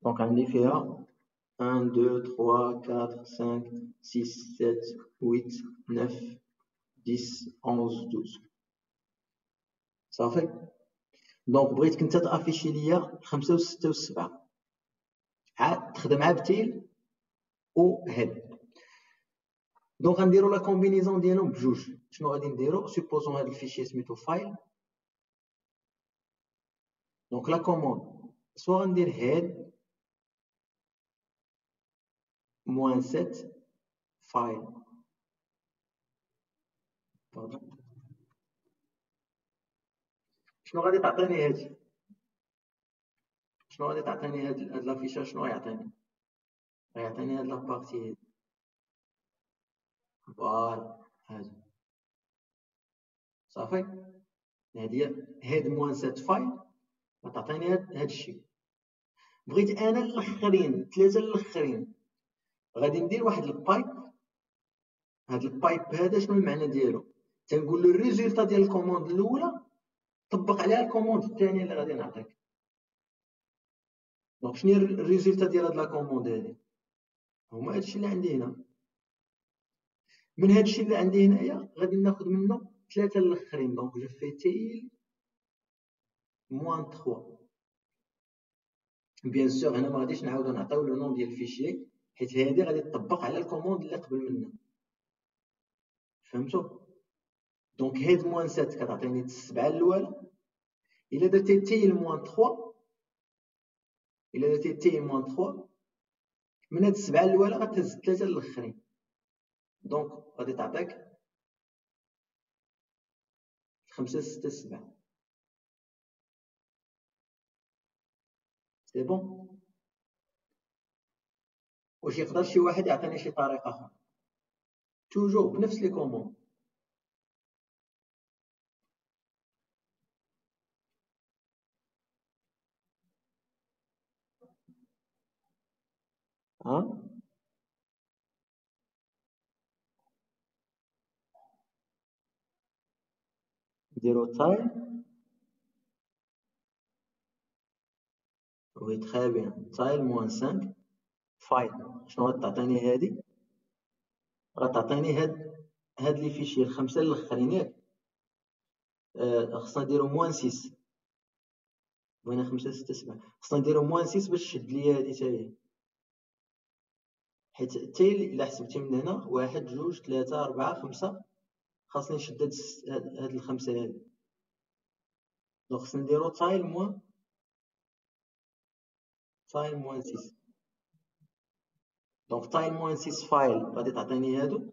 دونك عندي فيها 1 2 3 4 5 6 7 8 9 10 11 12. صافي، دونك بغيتك انت تافيشي ليا 5 و 6 و 7، عاد تخدم عا بتيل و هاد. دونك غنديرو لا كومبينيزون ديالهم بجوج. شنو غادي نديرو؟ سوبوزون هاد الفيشي سميتو فايل. دونك لا كوموند سوا غندير هاد موان 7 فايل. شنو غادي تعطيني هادي؟ شنو غادي تعطيني هاد لافيشاج؟ شنو غيعطيني؟ غيعطيني هاد لابارتي هادي. فوالا هادي. صافي، هادي هاد موان 7 فايل غتعطيني هاد الشيء. بغيت انا الاخرين 3 الاخرين غادي ندير واحد البايب. هاد البايب هذا شنو المعنى ديالو؟ تنقول له الريزولتا ديال الكوموند الاولى طبق عليها الكوموند الثانيه اللي غادي نعطيك. دونك شنو هي الريزولتا ديال هاد لا كوموند هادي؟ هما هادشي اللي عندي هنا. من هادشي اللي عندي هنايا غادي ناخذ منه 3 الاخرين. دونك جو في تيل موان 3. بيان سور هنا ما غاديش نعاودو نعطيو لو نون ديال الفيشي، حيت هادي غادي تطبق على الكوموند اللي قبل منها. فهمتوا؟ دونك هاد موان 7 كتعطيني 7 الاولى، إلا درتي تي لموان 3 إلا درتي تي لموان 3 من هاد السبعة الأولى غتهز 3 الآخرين دونك غادي تعطيك 5 6 7 سي بون. واش يقدر شي واحد يعطيني شي طريقة أخرى توجور بنفس لي كوموند؟ ها نديرو تايل. وي تخي بيان. تايل موان 5 فايل. شنو غتعطيني هادي؟ غتعطيني هاد لي فيشي الخمسة الأخرين ياك. خصنا نديرو موان 6 بغينا 5 6 7 خصنا نديرو موان 6 باش تشد ليا هادي تا هي حيت التايل إلا حسبتي من هنا 1 2 3 4 5 خاصني نشد هاد الخمسة هادي دونك خصنا نديرو تايل موان 6 دونك تايل موان 6 فايل غادي تعطيني هادو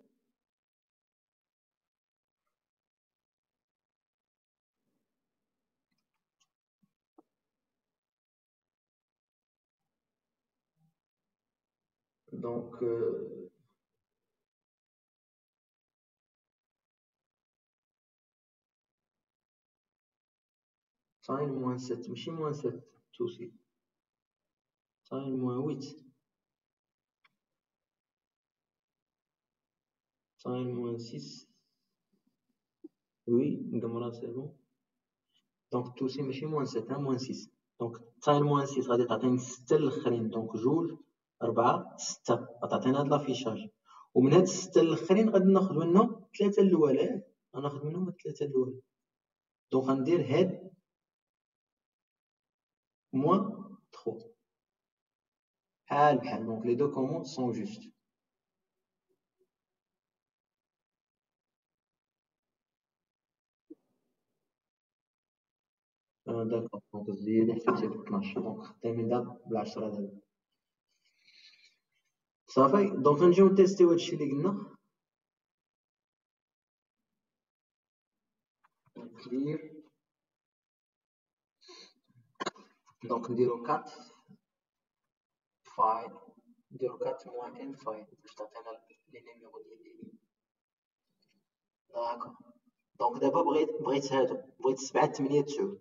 دونك تايل موان 7 ماشي موان 7 توسي تايل موان 8 تايل موان 6 وي مقمرة سي بون دونك توسي ماشي موان 7 موان 6 دونك تايل موان 6 غادي تعطيني 6 الاخرين دونك 2 4 6 غتعطينا هاد لافيشاج ومن هاد 6 الاخرين غادي ناخد منهم 3 الاولى غناخد منهم 3 الاولى دونك غندير هاد موان 3 بحال دونك لي دو كوموند سون جوست داكوغ دونك زيد حسبتي ب 12 دونك خدامين دابا ب10 دابا صافي دونك غنجيو نتيستيو هادشي اللي قلنا كلير دونك نديرو 4 فايل نديرو 4 موان ان فايل باش تعطينا لي نيميرو ديال لي لين داكوغ دونك دابا بغيت هادو بغيت 7 8 9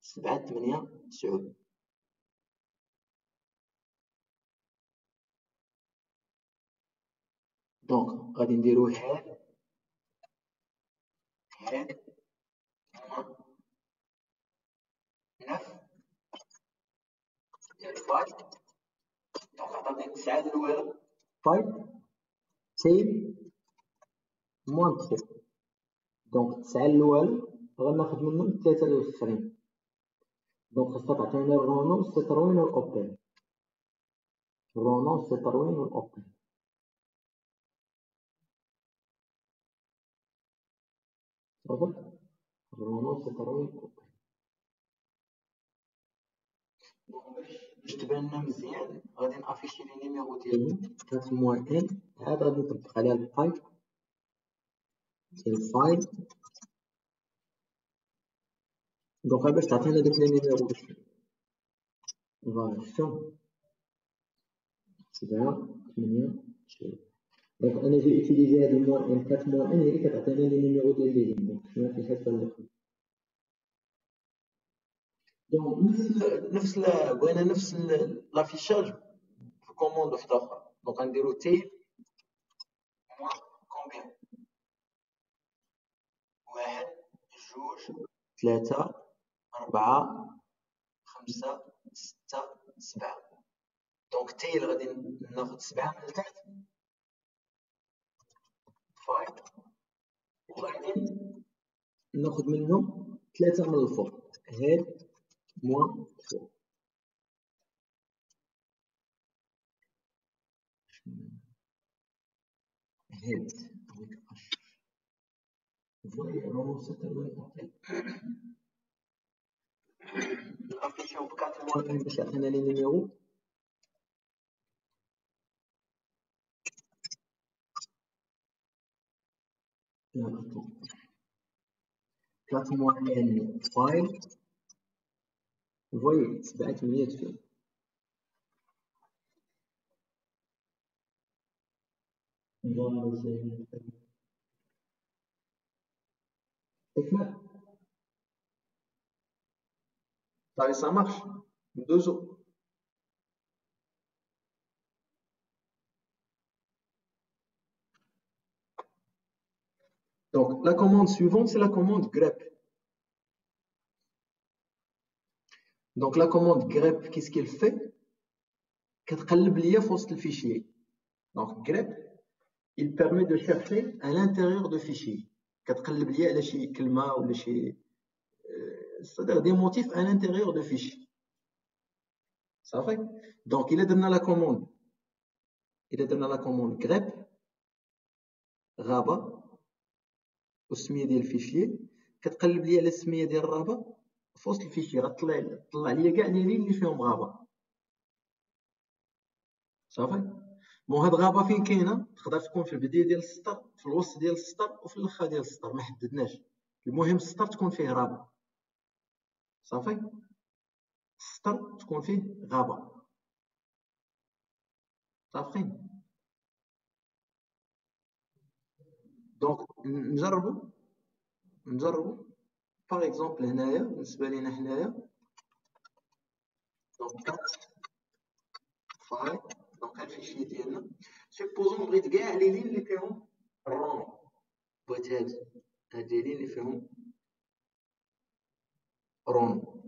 7 8 9 دونك غادي نديرو هاد موان 9 ديال فايل دونك عطاتني 9 الاولى فايل تايل موان 3 دونك 9 الاولى غناخد منهم 3 الاخرين دونك خاصها تعطينا الرونو الستروين والاوبيل الرونو الستروين والاوبيل صافي الرونو الستروين والاوبيل باش تبان لنا مزيان غادي نافيشي لي نيميرو ديالهم 4 موان ان عاد غادي نطبق عليها البايب ديال الفايل دونك باش تعطينا داك لي نيميرو فوالا شفتو 7 8 9 دونك انا جي اوتيليزي هاد الموان ان 4 موان ان هي اللي كتعطينا لي نيميرو ديال لي لين دونك شنو في الحصه الاخرى دونك نفس بغينا نفس لافيشاج في كوموند وحده اخرى دونك غنديرو تايل موان كومبيان 1 2 3 4 5 6 7 دونك تايل غادي ناخد 7 من التحت فايل وغادي ناخد منهم 3 من الفوق هاد موان 3 هاد فوالا راه نافيشيو ب 4 موان ان باش يعطينا لي نيميرو. لا اتون 4 موان ان فايل فوي 700 فيه. Allez, ça marche. Deux autres. Donc, la commande suivante, c'est la commande grep. Donc, la commande grep, qu'est-ce qu'elle fait? كتقلب ليا في وسط الفيشيي. Donc, grep, il permet de chercher à l'intérieur de fichier. كتقلب ليا على شي كلمة ولا شي c'est-à-dire des motifs à l'intérieur de fichier. Ça fait? Donc, il a donné la commande grep غابة والسمية ديال الفيشيي كتقلب ليا على السمية ديال الرابة في وسط الفيشيي غتطلع ليا كاع لي لين اللي فيهم غابة. صافي. بون هاد غابة فين كاينة؟ تقدر تكون في البداية ديال السطر، في الوسط ديال السطر وفي الاخر ديال السطر، ما حددناش. المهم السطر تكون فيه غابة. صافي. السطر تكون فيه غابة. صافي. دونك نجربو باغ اكزومبل هنايا بالنسبة لينا حنايا. دونك كات فايل. دونك هاد الفيشي ديالنا سيبوزون بغيت كاع لي لين اللي فيهم الرون، بغيت هاد لي لين اللي فيهم رون.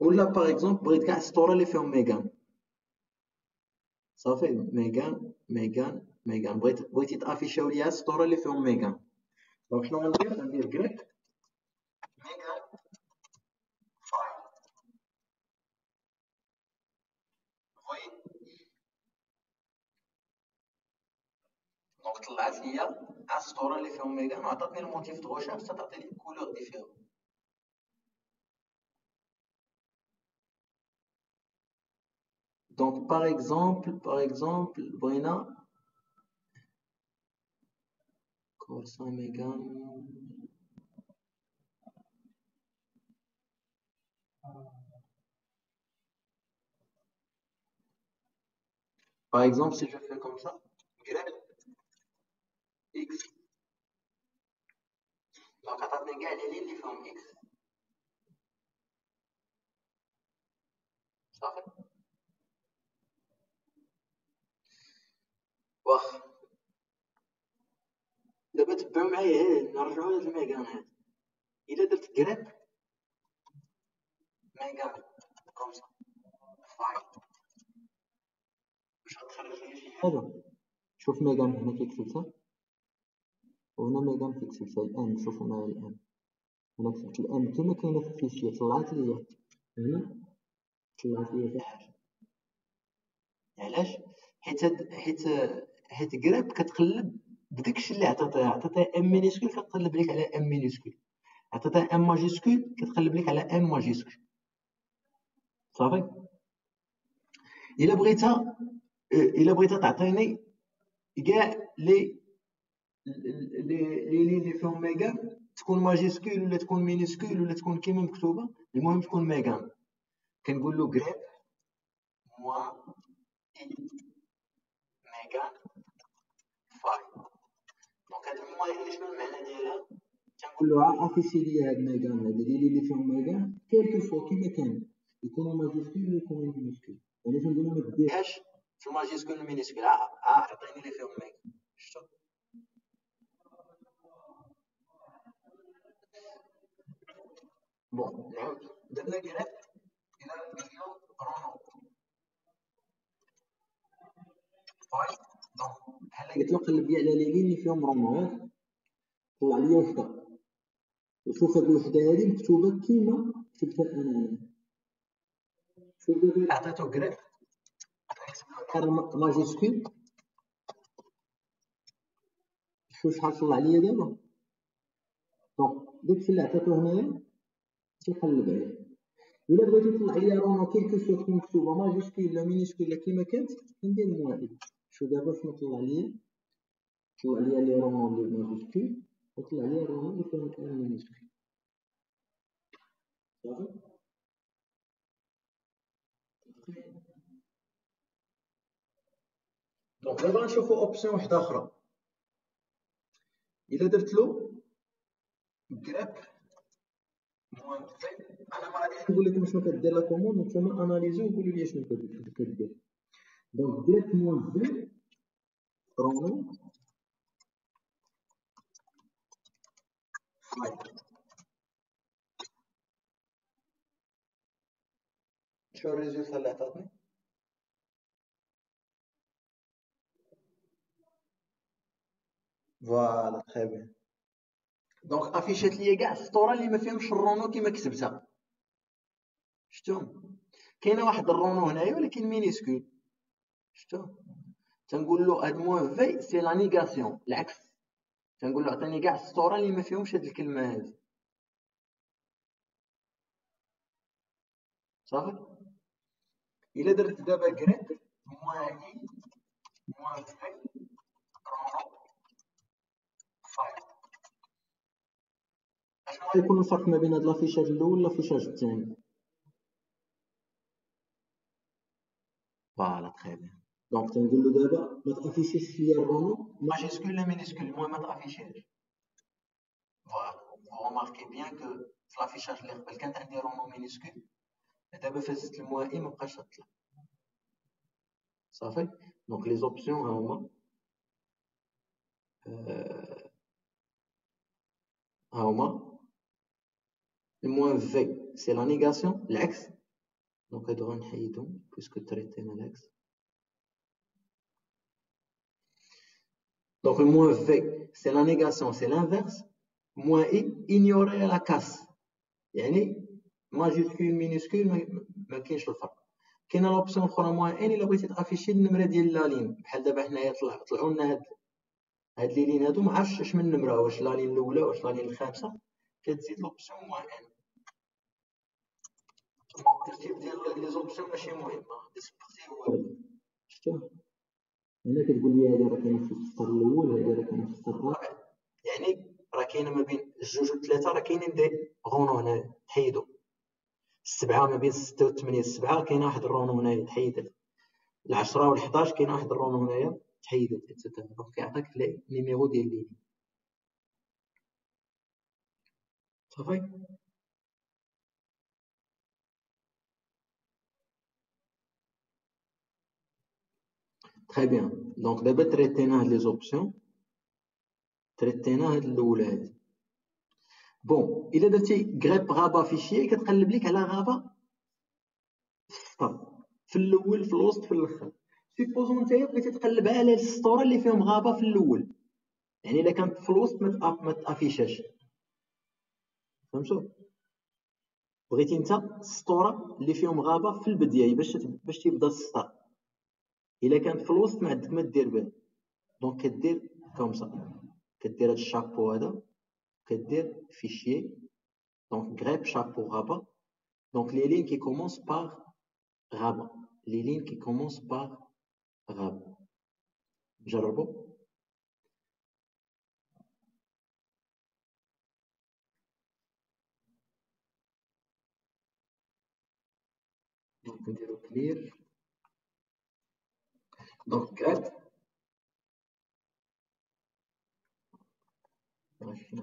ولا باغ اكزومبل بغيت كاع السطورة اللي فيهم ميغان. صافي. ميغان بغيت يتافيشاو ليا السطورة اللي فيهم ميغان. دونك شنو غندير جريب ميغان فايل فوي. دونك طلعت ليا على السطورة اللي فيهم ميغان وعطاتني الموتيف دو ريشيرش تعطي لي كولور ديفيرون. دونك باغ اكزومبل بغينا كورسا ميغان. Par exemple, si je fais comme ça, grep x, donc عطاتني كاع لي لين اللي فيهم x. صافي. واخا دابا تبعو معايا نرجعو لهاد الميغان هاد. الا درت grep ميغان كوم سا فايل باش غتخرج لي شي حاجة. شوف ميغان هنا كيكتبتها وهنا ميغان كيكتبتها الان. شوفوا معايا الان هنا كتبت الان كما كاينة في الفيشية طلعت ليا هنا طلعت ليا شي حاجة. علاش؟ حيت grep كتقلب بداكشي اللي عطاتها ام مينيسكول كتقلب لك على ام مينيسكول، عطاتها ام ماجيسكول كتقلب لك على ام ماجيسكول. صافي. الا بغيتها تعطيني كاع لي اللي فيهم ميغان تكون ماجيسكول ولا تكون مينيسكول ولا تكون كيما مكتوبه، المهم تكون ميغان. كنقول له grep موا اي ميغان فايل. دونك هاد الموا اللي شنو المعنى ديالها؟ كنقول له افيشي لي هاد ميغان هاد اللي فيهم ميغان كيلكو فوا كيما كان يكونوا ماجيسكول ولا يكونوا مينيسكول. يعني كنقول له ما ديرهاش في الماجيسكول والمينيسكول، عطيني اللي فيهم ميغان. شفتوا؟ بون نعاود درنا grep الى قلنا رونو فايل. دونك بحال قلت له قلب لي على لي لين اللي فيهم رونو طلع لي وحده. وشوف هاد الوحده هادي مكتوبه كيما كتبتها انا. شوف دابا عطيتو grep ماجيسكول. شوف شحال طلع ليا دابا. دونك داكشي اللي عطاتو هنايا تيقلب عليه. إلا بغيتو يطلع ليا رونو كيلكو سوا تكون مكتوبة ماجيسكول لا مينيسكول لا كيما كانت كندير موان إي. شوف دابا شنو طلع ليا لي رونو اللي ماجيسكول وطلع ليا رونو اللي فيهم كاين مينيسكول. صافي. دونك دابا نشوفو اوبسيون وحدة أخرى. إلا درتلو grep موان في، أنا ما غاديش نقول لكم شنو كدير لا كوموند، نتوما اناليزيو وقولوا لي شنو كدير. دونك grep موان في رونو فاي. شنو الريزولتا اللي عطاتني؟ فوالا تخي بيان. دونك افيشات ليا كاع السطوره اللي ما فيهمش الرونو كيما كتبتها. شفتو كاينه واحد الرونو هنايا ولكن مينيسكول. شفتو تنقول له هاد موان في سي لا نيغاسيون العكس. تنقول له عطيني كاع السطوره اللي ما فيهمش هاد الكلمه هادي. صافي. الا درت دابا كريب موان اي موان في رونو فاي، اشنو غيكون الفرق ما بين هاد لافيشاج الاول والافيشاج الثاني؟ فوالا تخي بيان. دونك تنقول له دابا ما تافيشيش ليا الرونو ماجيسكول لا مينيسكول، المهم ما تافيشيش. فوالا remarquez bien que في لافيشاج اللي قبل كانت عندي رونو مينيسكول، دابا فازت الموان اي مبقاش تطلع. صافي. دونك لي زوبسيون ها هما ها هما الموان في سي لا نيغاسيون العكس. دونك هادو غنحيدهم بويسكو تريتينا العكس. دونك الموان في سي لا نيغاسيون سي لانفيرس. موان اي ignorer لا كاس، يعني ماجيسكول مينيسكول ما كاينش الفرق. كاينه لوبسيون اخرى موان ان الا بغيتي تافيشي النمره ديال لا لين، بحال دابا حنايا طلعوا لنا هاد لي لين هادو ما عرفتش اش من نمره، واش لا لين الاولى واش لا لين الخامسه. كتزيد لوبسيون موان ان. الترتيب ديال لي زوبسيون ماشي مهم، ديسبوزي هو هذا. شفتو هنا كتقول لي هادي راه كاينه في السطر الاول، هادي راه كاينه في السطر الرابع، يعني راه كاينه ما بين الجوج والثلاثه، راه كاينين دي غونو هنا تحيدوا. السبعه ما بين 6 و 8 السبعه كاينه واحد الرونو هنايا تحيدت. العشرة والحداش كاينه واحد الرونو هنايا تحيدت اتسيتيرا. دونك كيعطيك لي نيميرو ديال لي. صافي. تري بيان. دونك دابا تريتينا هاد لي زوبسيون، تريتينا هاد الاولى هادي. بون الا درتي غريب غابا فيشي كتقلب لك على غابا في السطر، في الاول في الوسط في الاخر. سيبوزون نتايا بغيتي تقلبها على السطور اللي فيهم غابا في الاول، يعني الا كانت في الوسط ما تافيشاش. فهمتوا؟ بغيتي انت السطوره اللي فيهم غابه في البدايه باش تيبدا السطر، الا كانت في الوسط ما عندك ما دير به. دونك كدير كومسا، كدير هاد الشابو هذا، كدير فيشيي دونك غريب شابو غابه. دونك لي لين كي كومونس باغ غابه، لي لين كي كومونس باغ غابه. جربوا. دونك نديرو كلير. دونك غريب ماشي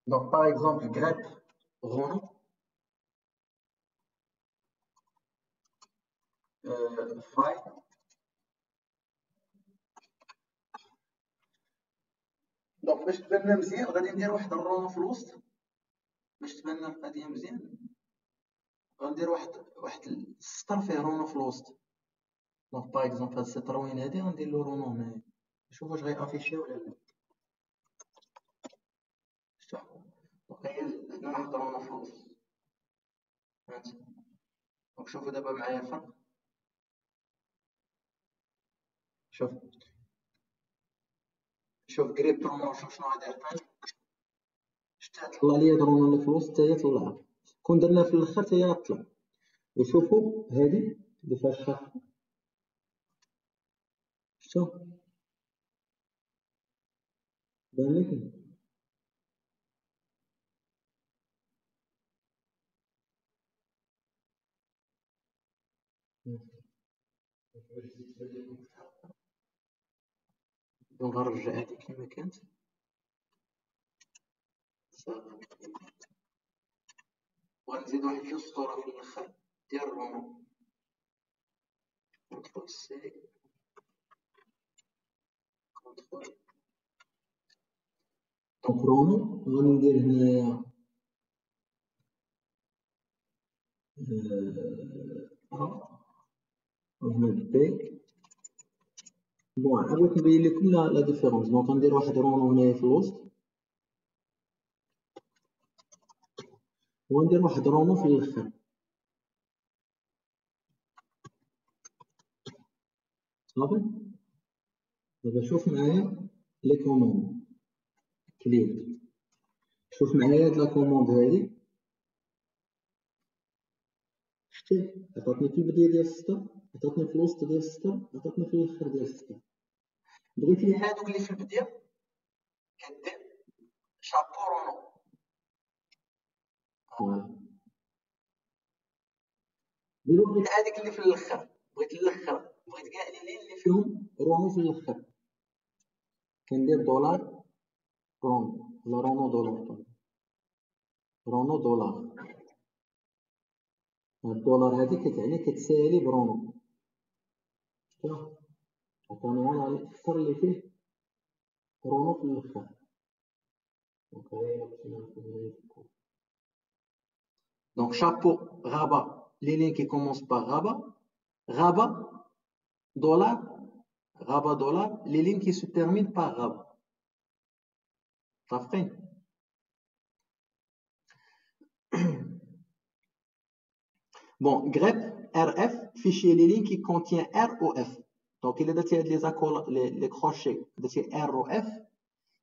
Donc, par exemple, grep rond, phi. دونك باش تبان لنا مزيان غادي ندير واحد الرونو في الوسط باش تبان لنا القضيه مزيان. غندير واحد السطر فيه رونو في الوسط. دونك باغ اكزومبل هاد السطر وين هادي غندير له رونو هنايا، نشوف واش غيافيشي ولا لا. شتو دونك تخيل هنا واحد رونو في الوسط، فهمتي؟ دونك شوفوا دابا معايا الفرق. شوف قريب رونو، شوف شنو غادي يعطيني. شتا طلع ليا درونو اللي في الوسط حتى هي طلعت، كون درنا في الاخر حتى هي غتطلع. وشوفوا هذه اللي فيها الشاف، شتو بان لكم؟ دونك غنرجع هذه كيما كانت وغنزيد واحد الاسطوره في الاخر ديال رونو. كنترول سي كنترول. دونك رونو غندير هنايا وهنا بي. بون بغيت نبين لكم لا ديفيرونس. دونك غندير واحد رونو هنايا في الوسط وغندير واحد رونو في الاخر. صافي. دابا شوف معايا لي كوموند كليك. شوف معايا هاد لا كوموند هادي، شتي عطاتني في البداية ديال 6، عطاتني في الوسط ديال 6، عطاتني في الاخر ديال 6. بغيتي هادوك اللي في البداية كدير شابو رونو. دابا بغيت هاديك اللي في الاخر، بغيت الاخر، بغيت كاع لي اللي فيهم رونو في الاخر، كندير دولار رونو ولا رونو دولار. رونو دولار. الدولار هادي كتعني كتسالي برونو. شتو عطاني على الاخر اللي فيه رونو في الاخر. Donc chapeau, rabat, les lignes qui commencent par rabat, rabat, dollar, rabat, dollar, les lignes qui se terminent par rabat. صافي. Bon, grep RF, fichier les lignes qui contient R ou F. Donc il a les accords, les crochets, R ou F,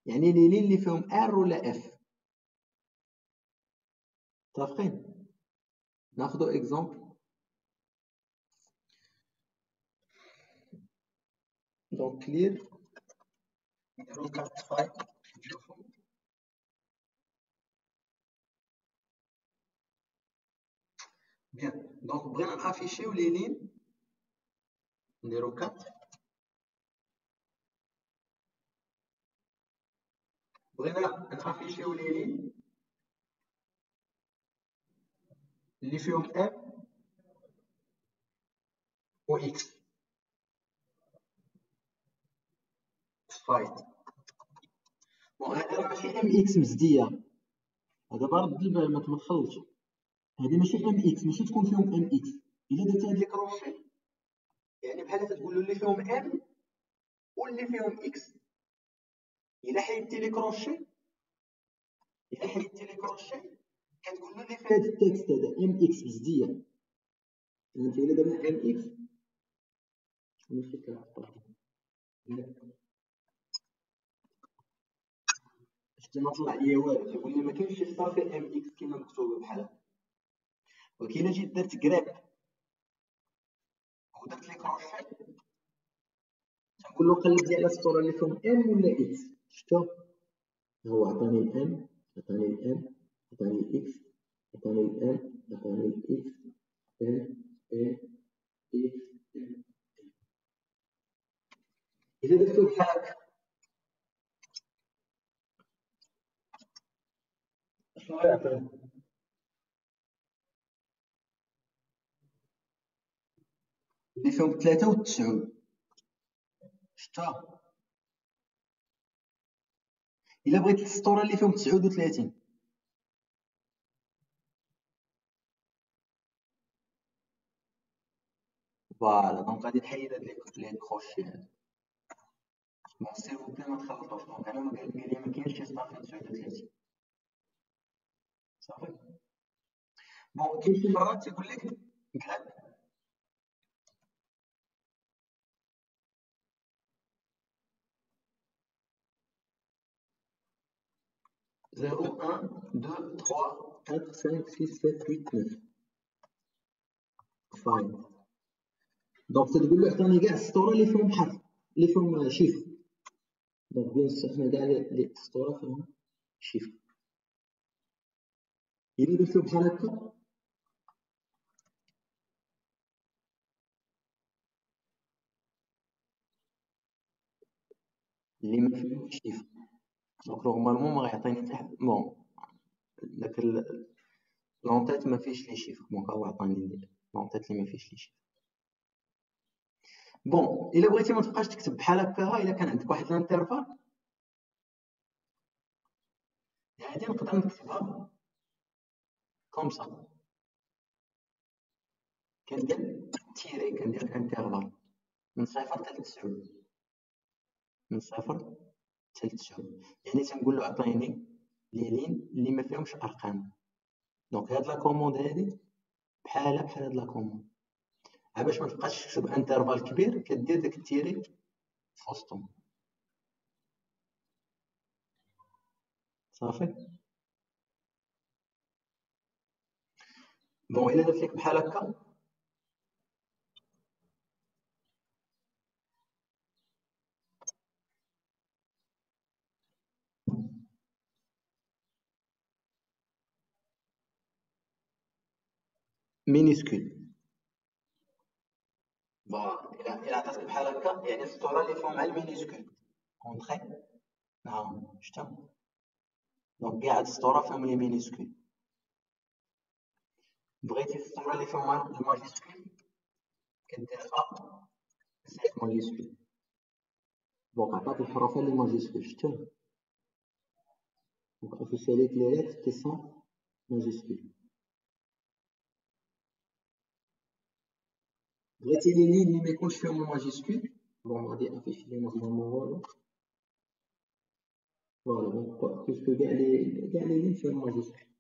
يعني les lignes اللي فيهم R ولا F. صافي. ناخذ exemple. Donc clear نديرو كارت فايل نشوفو. بيان. دونك بغينا نافيشيو لي لين، نديرو كارت. بغينا نافيشيو لي لين اللي فيهم ام و اكس. فايت. بون هذا ماشي ام اكس مزديه، هذا برد البال ما تخلطش. هذه ماشي ام اكس، ماشي تكون فيهم ام اكس. الا درت هاد لي كروشي يعني بحال تقول له اللي فيهم ام واللي فيهم اكس. الا حيدتي لي كروشي، الا حيدتي لي كروشي كتقول له اللي في هاد التكست هذا ام اكس بزديه. انت الا درنا ام اكس ماشي كنعطيك شتي ما طلع ليا والو، تيقول لي ما كاينش شي خطا فيه ام اكس كيما مكتوبه بحال هكا. ولكن الا جيت درت كراب ودرت لي كروشي تنقول له قلب لي على السطور اللي فيهم ام ولا اكس. شتو هو عطاني الام، عطاني الام، عطاني الاكس، عطاني الام، عطاني الاكس، ام ام اكس ام. الا درتو بحال هكا شنو غيعطيني؟ اللي فيهم 3 و 9. شتا الا بغيت السطور اللي فيهم 39. فوالا. دونك غادي نحيد هاد لي كروشي هادو. بون سيل فو بلي ما تخلطوش. دونك انا قال لي ما كاينش شي سطور فيه 39. صافي. بون كاين شي مرات تيقول لك كتاب 0 1 2 3 4 5 6 7 8 9 5. دونك تقول له عطيني كاع السطور اللي فيهم حرف اللي فيهم شيفر. دونك بيان سور حنا كاع لي السطور فيهم شيفر. إلا درتو بحال هكا اللي ما فيهمش شيفر، دونك نورمالمون ما غيعطيني حتى حد. بون داك لونطيت ما فيهش لي شيفر، دونك هو عطاني لونطيت اللي ما فيهش لي شيفر. بون الا بغيتي ما تبقاش تكتب بحال هكا، الا كان عندك واحد الانترفال هادي نقدر نكتبها كوم سا، كندير تيري، كندير انترفال من 0 حتى 9، من 0 حتى 9. يعني تنقول له عطيني لي لين اللي ما فيهمش ارقام. دونك هاد لا كوموند هادي بحال هاد لا كوموند، باش ما تبقاش تكتب انترفال كبير كدير داك التيري في وسطهم. صافي. بون الا درت لك بحال هكا مينيسكول. بون الا عطاتك بحال هكا يعني السطوره اللي فيهم مع المينيسكول كونطخي. نعم شتا. دونك كاع هاد السطوره فيهم لي مينيسكول. بغيتي السطوره اللي فيهم الماجيسكول كدير ا زائد ماجيسكول. دونك عطاك الحروف اللي ماجيسكول شتا. دونك افيشي ليك لي ليتر كي سون ماجيسكول. بغيتي لي لين اللي ما يكونش فيهم الماجيسكول، بون غادي افيشي لي نورمالمون فوالا. دونك بيسكو كاع لي لين فيهم ماجيسكول.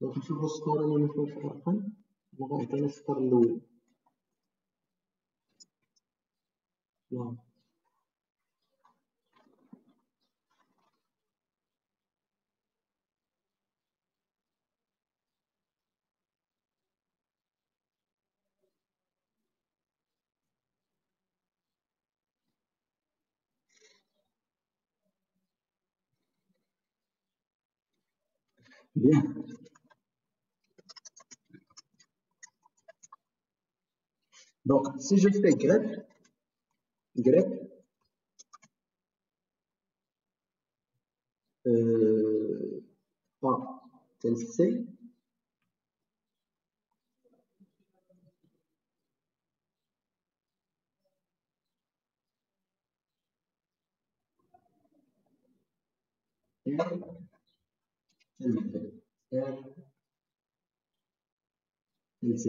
دونك نشوفو السطور اللي ما فيهوش ارقام. دونك غيعطينا السطر الاول. نعم بيان. دونك سي جو في grep A تال C R تال R تال Z.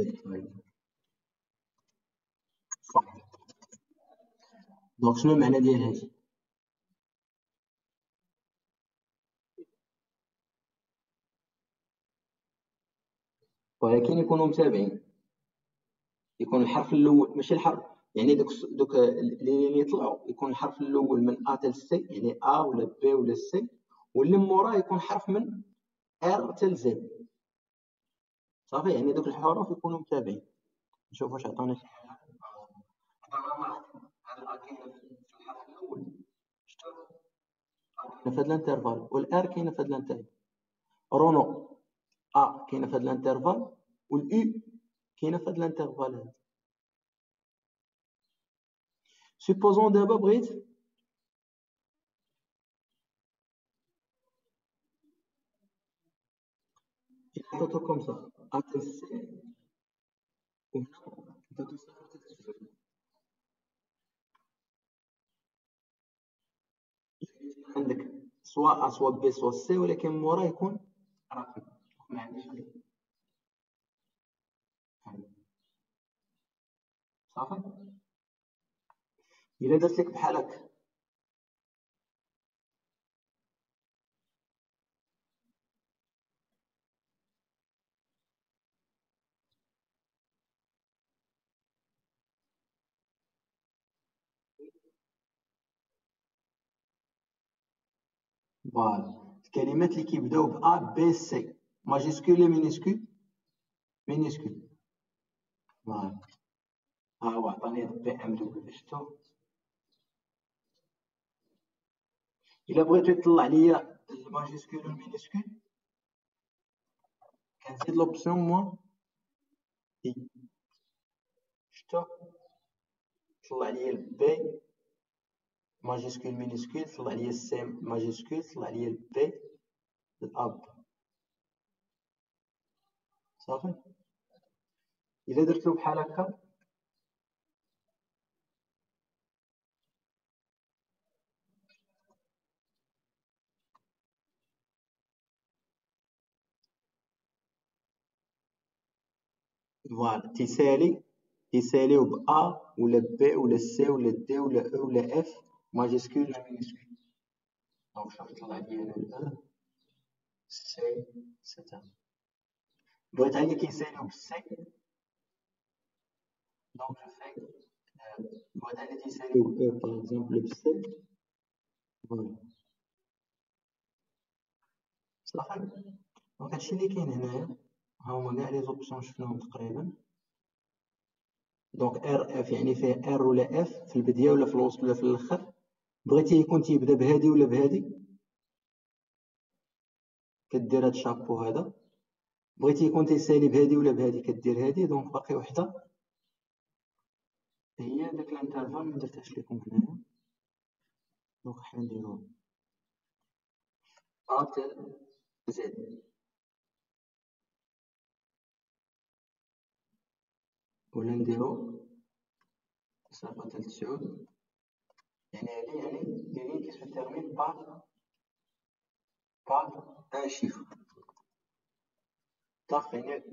صافي. دونك شنو المعنى ديال هادي؟ ولكن يكونوا متابعين، يكون الحرف الاول ماشي الحرف، يعني دوك اللي يطلعوا يكون الحرف الاول من A تال C، يعني A ولا B ولا C، واللي موراه يكون حرف من R تال Z. صافي، يعني دوك الحروف يكونوا متابعين. نشوف واش عطانا شي حاجه. هذا كاين في الحرف الاول، شتو كاينه في هذا الانترفال، والار كاينه في هذا الانترفال. رونو ا كاينه في هذا الانترفال، والاو كاينه في هذا الانترفال هذا. سوبوزون دابا بغيت عطاتو كوم سا ا تال سي، وهنا عطاتو صفر تال صفر. عندك سوا ا سوا بي سوا سي، ولكن موراه يكون رقم. ما عنديش صافي. الا درت لك بحال هكا فوالا الكلمات اللي كيبداو ب A B C ماجيسكول ولا مينيسكول؟ مينيسكول. فوالا ها هو عطاني بي ام دبليو. شفتو؟ إلا بغيتو يطلع ليا الماجيسكول والمينيسكول كنزيد لوبسيون موان اي. شفتو؟ طلع ليا البي ماجيسكول مينيسكول، طلع ليا السي ماجيسكول، طلع ليا البي الاب. صافي. إلا درتو بحال هكا فوالا تيساليو ب A ولا B ولا C ولا D ولا E ولا F ماجيسكول ولا مينيسكول. دونك شوف طلع ليا هنا ال E C سيتا. بغيت عندي كيساليو ب C دونك جو في بغيت عندي تيساليو ب E باغ اكزومبل ب C. فوالا صافي. دونك هادشي اللي كاين هنايا، ها هما كاع لي زوبسيون شفناهم تقريبا. دونك ار اف يعني فيه ار ولا اف في البداية ولا في الوسط ولا في الاخر. بغيتي يكون تيبدا بهادي ولا بهادي كدير هاد الشابو هذا. بغيتي يكون تيسالي بهادي ولا بهادي كدير هادي. دونك باقي وحده هي داك الانترفال ما درتهاش لكم هنايا. دونك حنا نديرو ا تاع زد ولا نديرو صفر تاع 9 يعني هادي يعني لي كي سو تيرمين باغ ان شيفر. صافي يعني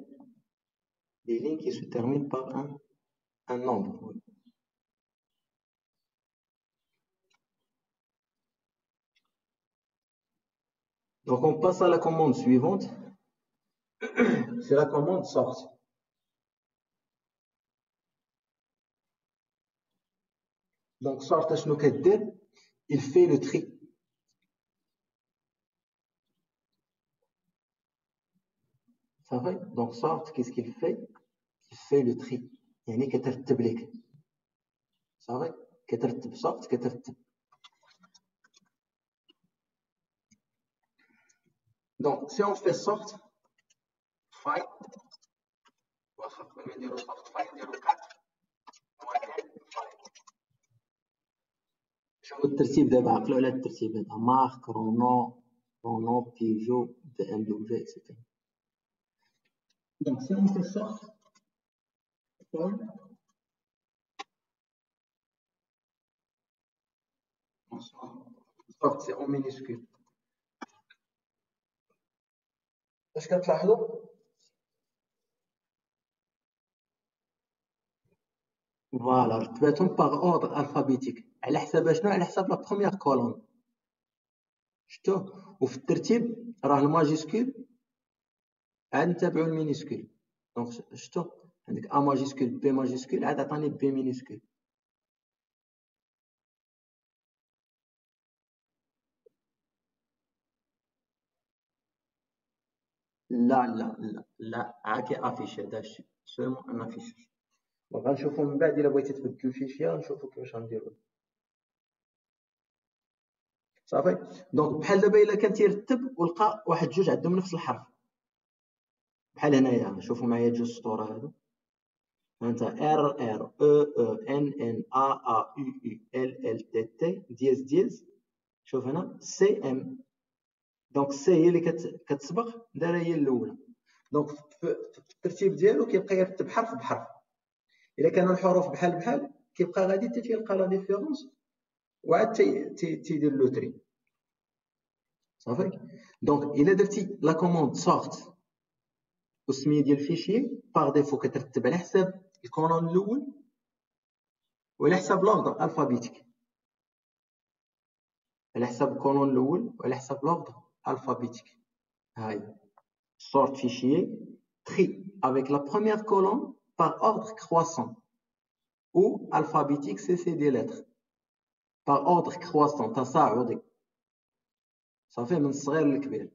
des lignes qui se terminent par un nombre. Donc on passe à la commande suivante. C'est la commande sort. Donc sort, il fait le tri. Ça va? Donc sort, qu'est-ce qu'il fait? Il fait le tri. يعني كترتب لك. صافي كترتب sort كترتب. Donc si on fait sort find واخا قبل ما نديرو sort find نديرو 4 شوفوا الترتيب دابا عقلوا على الترتيب هذا مارك رونو بيجو بي ام دبليو اكسيتيرا. Donc si on fait sort sort c'est en minuscule. اش كتلاحظوا؟ فوالا رتباتهم باغ اوردر الفابيتيك على حساب شنو؟ على حساب لا بروميير كولون. شفتو؟ وفي الترتيب راه الماجيسكول عاد نتابعو المينيسكول. دونك شفتو عندك ا ماجيسكول بي ماجيسكول عاد عطاني بي مينيسكول. لا لا لا لا عاكي افيشي هذا الشيء سومون ان افيشاج. دونك غنشوفو من بعد الا بغيتي تبدل الفيشيه غنشوفو كيفاش غنديرو. صافي. دونك بحال دابا الا كان تيرتب ولقى واحد جوج عندهم نفس الحرف بحال هنايا. شوفوا معايا جوج سطور هادو. هانت ار ار او او ان ان ا ا يو يو ال ال تي تي دياز دياز. شوف هنا سي ام. دونك سي هي اللي كتسبق دايره هي الاولى. دونك في الترتيب ديالو كيبقى يرتب حرف بحرف. الا كانوا الحروف بحال كيبقى غادي حتى تيلقى لا ديفيرونس وعاد تيدير لو تري. صافي. دونك الا درتي لا كوموند سورت والسميه ديال الفيشي باغ ديفو كترتب على حساب الكولون الاول وعلى حساب لوردر الفابيتيك. على حساب الكولون الاول وعلى حساب لوردر الفابيتيك. هاي sort fichier tri avec la première colonne par ordre croissant ou alphabétique, c'est des lettres par ordre croissant تصاعدي. صافي من الصغير للكبير.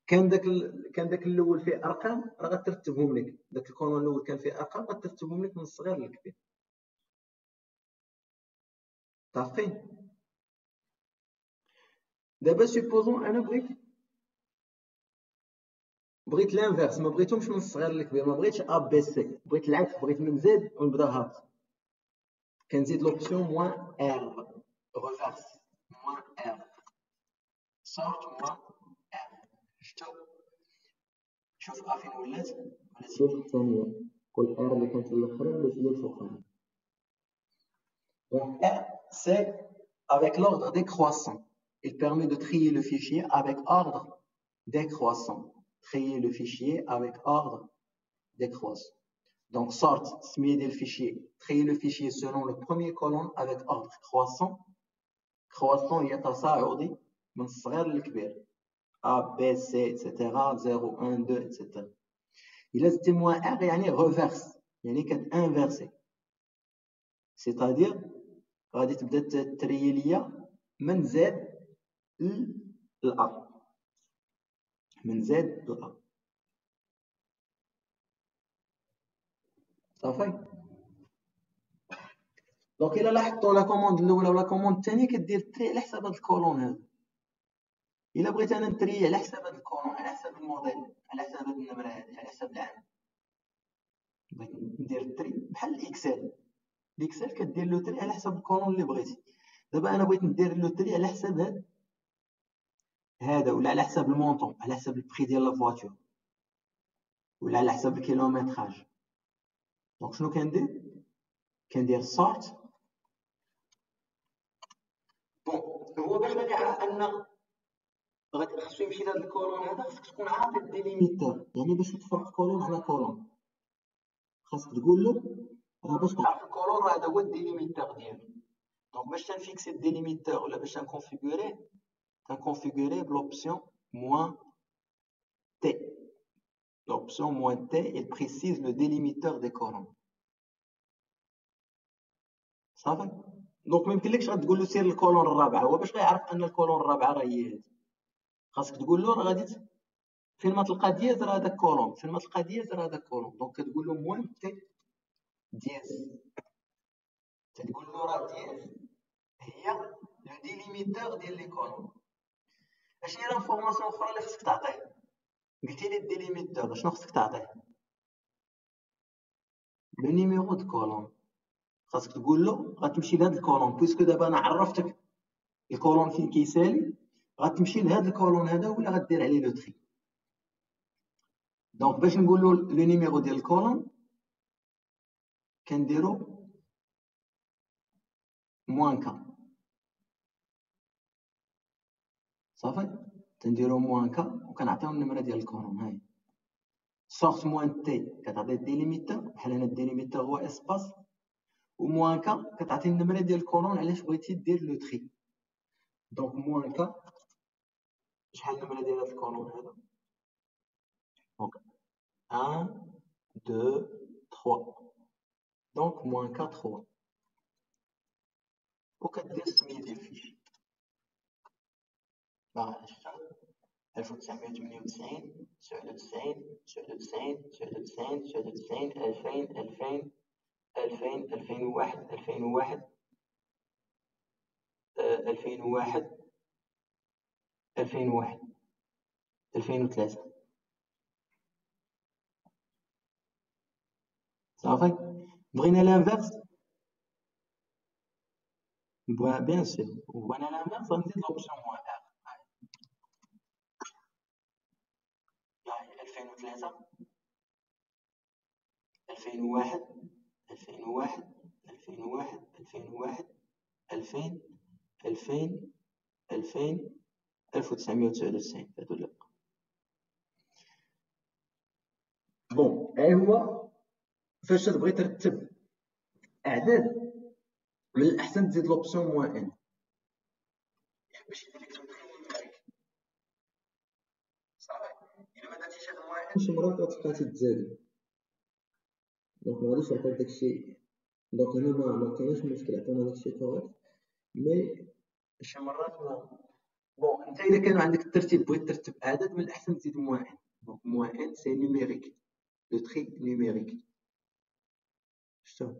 كان داك الاول فيه ارقام راه غترتبهم لك، داك الكولون الاول كان فيه ارقام غترتبهم لك من الصغير للكبير. صافي. دابا سيبوزون انا بغيت لانفيرس، ما بغيتهمش من الصغير للكبير، ما بغيتش ا بي سي، بغيت العكس، بغيت نزيد ونبدا هابط. كنزيد لوبسيون موان ار، ريفيرس موان ار، سورت موان ار. شوف ا فين ولات الثانيه، كل ار اللي كانت الاخرى ولات هي الفوقانيه. Donc R, c'est avec l'ordre décroissant. Il permet de trier le fichier avec ordre décroissant. Trier le fichier avec ordre décroissant. Donc sort, smider le fichier, trier le fichier selon le premier colonne avec ordre croissant. Croissant, il y a تصاعدي من الصغير للكبير. A, B, C, etc. 0, 1, 2, etc. Il a ce moins R يعني reverse, يعني كان inversé. C'est-à-dire غادي تبدا تري ليا من زد لأ، من زد لأ. صافي. دونك الا لاحظتوا لا كوموند الاولى ولا كوموند الثانيه كدير تري على حساب هاد الكولون هذا. الا بغيت انا نتري على حساب هاد الكولون، على حساب الموديل، على حساب هاد النمره هادي، على حساب العام، بغيت ندير التري بحال الاكسل. الاكسل كدير لو تري على حساب الكولون اللي بغيتي. دابا انا بغيت ندير لو تري على حساب هذا، ولا على حساب المونطون، على حساب البري ديال لا فواتور، ولا على حساب الكيلومتراج. دونك شنو كندير؟ كندير سورت. بون هو باش غادي يعرف ان غادي خصو يمشي لهاد الكولون هذا، خصك تكون عارف الديليميتور. يعني باش تفرق كولون على كولون خاصك تقول له راه باش تعرف الكولون راه هذا هو الديليميتور ديالو. دونك باش تنفيكسي الديليميتور ولا باش تنكونفيغوري بلوبسيون موان تي. L'option moins T, il précise le délimiteur des colonnes. صافي. دونك ما يمكنلكش غتقول له سير للكولون الرابعه، هو باش غيعرف ان الكولون الرابعه راه هي هذه. خاصك تقول له راه غادي فين ما تلقى دياز راه هذاك كولون، فين ما تلقى دياز راه هذاك كولون. دونك كتقول له موان تي دياز، تقول له راه دياز هي لو ديليميتور ديال لي كولون. اش هي لانفورماسيون اخرى اللي خصك تعطيه؟ قلتي لي الديليميتور، شنو خصك تعطيه؟ لو نيميرو دو كولون. خاصك تقول له غتمشي لهاد الكولون، بويسكو دابا انا عرفتك الكولون فين كيسالي، غتمشي لهاد الكولون هذا ولا غدير عليه لو تري. دونك باش نقول له لو نيميرو ديال الكولون كنديرو موان كا. صافي. تنديرو موان كا وكنعطيو النمره ديال الكولون. هاي سورت موان تي كتعطي الديليميتور، بحال هنا الديليميتور هو اسباس، وموان كا كتعطي النمره ديال الكولون علاش بغيتي دير لو تري. دونك موان كا شحال النمره ديال هاد الكولون هذا؟ دونك 1 2 3. دونك موان كا 3 وكدير السميه ديال الفيشي. باغا نشتغل 1998 99 99 99 99 2000 2000 2000 2001 2001 2001 2001 2003. صافي. بغينا لانفيرس، بيان سور بغينا لانفيرس غنزيد لوبسيون موان ار. هاي 2003 2001 2001 2001 2001 2000 2000 2000 1999. هادو لا. بون ها هو فاش تبغي ترتب اعداد من الاحسن تزيد لوبسيون موان ان باش يدير لك تمثيل. صافي. الا ما درتيش هاد موان ان شي مرات غتبقى تتزاد، دونك ما غاديش يعطيك داكشي. دونك هنا ما كاينش مشكل، عطانا داكشي كوريكت، مي شي مرات بون انت اذا كان عندك الترتيب بغيت ترتب اعداد من الاحسن تزيد موان ان. دونك موان ان سي نيميريك، لو تري نيميريك. شفتو؟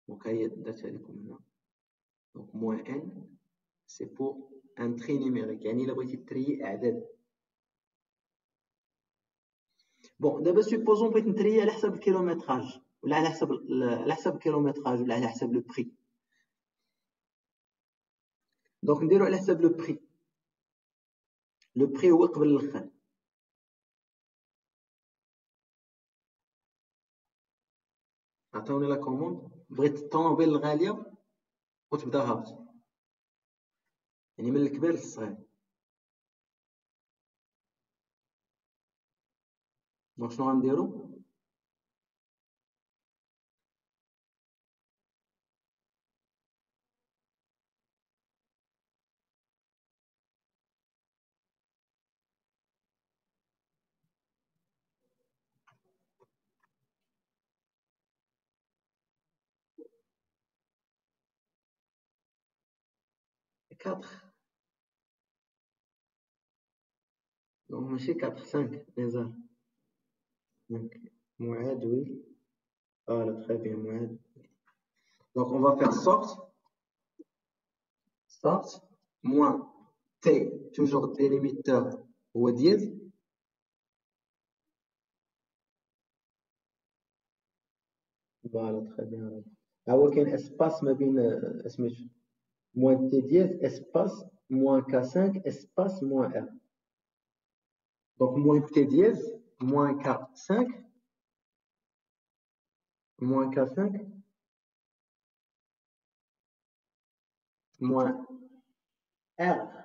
دونك هي درتها لكم هنا. دونك موان ان سي بور ان تري نيميريك، يعني الا بغيتي تري اعداد. بون دابا سوبوزون بغيت نتري على حسب الكيلومتراج، ولا على حسب الكيلومتراج، ولا على حسب لو بري. دونك نديرو على حسب لو بري. لو بري هو قبل الاخر. عطاوني لا كوموند، بغيت الطوموبيل الغاليه وتبدا هابط، يعني من الكبير للصغير. دونك شنو غنديرو؟ كاتر. دونك ماشي كاتر، سانك نزار. دونك معاد وي. لا تخي بيان معاد. دونك اون فا فيغ سورت موان تي، توجور ديليميتور هو دياز. فوالا تخي بيان. هو كاين اسباس ما بين سميتو موان تي دياز اسباس موان كا 5 اسباس موان ار. دونك موان تي دياز موان كا 5 موان كا 5 موان ار.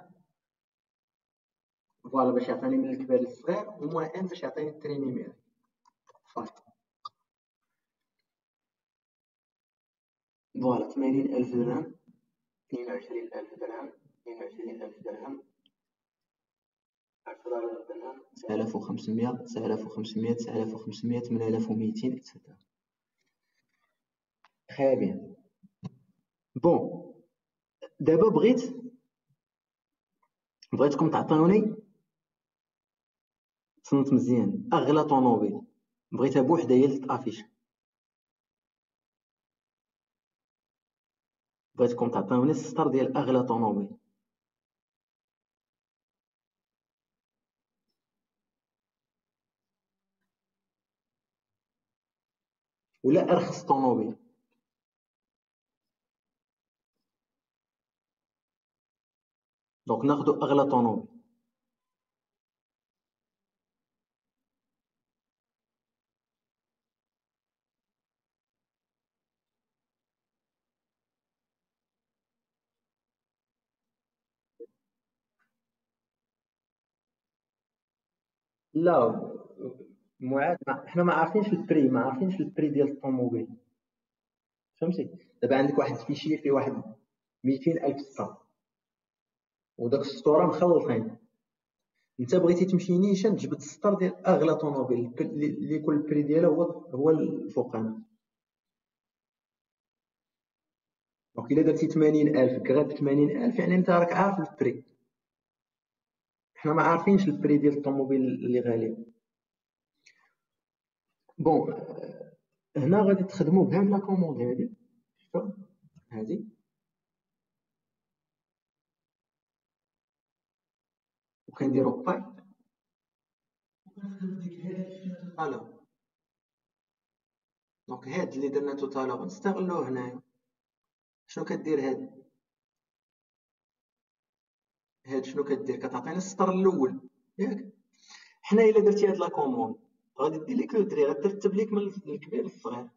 فوالا باش يعطيني من الكبير للصغير، وموان ان باش يعطيني التري نيميري. صافي. فوالا 80,000 درهم، 22,000 درهم، 22,000 درهم، 10,000 درهم، 9,500، 9,500، 9,500، 8,200 اكسترا. تخي بيان. بون دابا بغيتكم تعطيوني، تصنت مزيان، اغلى طوموبيل بغيتها بوحدها هي اللي تافيش. بغيتكم تعطيوني السطر ديال اغلى طوموبيل، ولا ارخص طوموبيل. دونك ناخدو اغلى طوموبيل. لا معاد، حنا ما عارفينش البري، ما عارفينش البري ديال الطوموبيل، فهمتي؟ دابا عندك واحد الفيشي فيه واحد 200,000 سطر، وداك السطورة مخلطين. انت بغيتي تمشي نيشان تجبد السطر ديال اغلى طوموبيل اللي يكون البري ديالها هو الفوقاني. دونك الا درتي 80,000 كغاد 80,000 يعني انت راك عارف البري. حنا ما عارفينش البري ديال الطوموبيل اللي غالية. بون هنا غادي تخدموا بهاد لا كوموند هادي، شفتوا هادي، وكنديروا باي، وكنخدم ديك هاد اللي شفنا توتالور. دونك هاد اللي درنا توتالور نستغلوه هنايا. شنو كدير هاد شنو كدير؟ كتعطينا السطر الاول ياك. حنا الا درتي هاد لا كوموند غادي دير لك لو دري، غترتب لك من الكبير للصغير.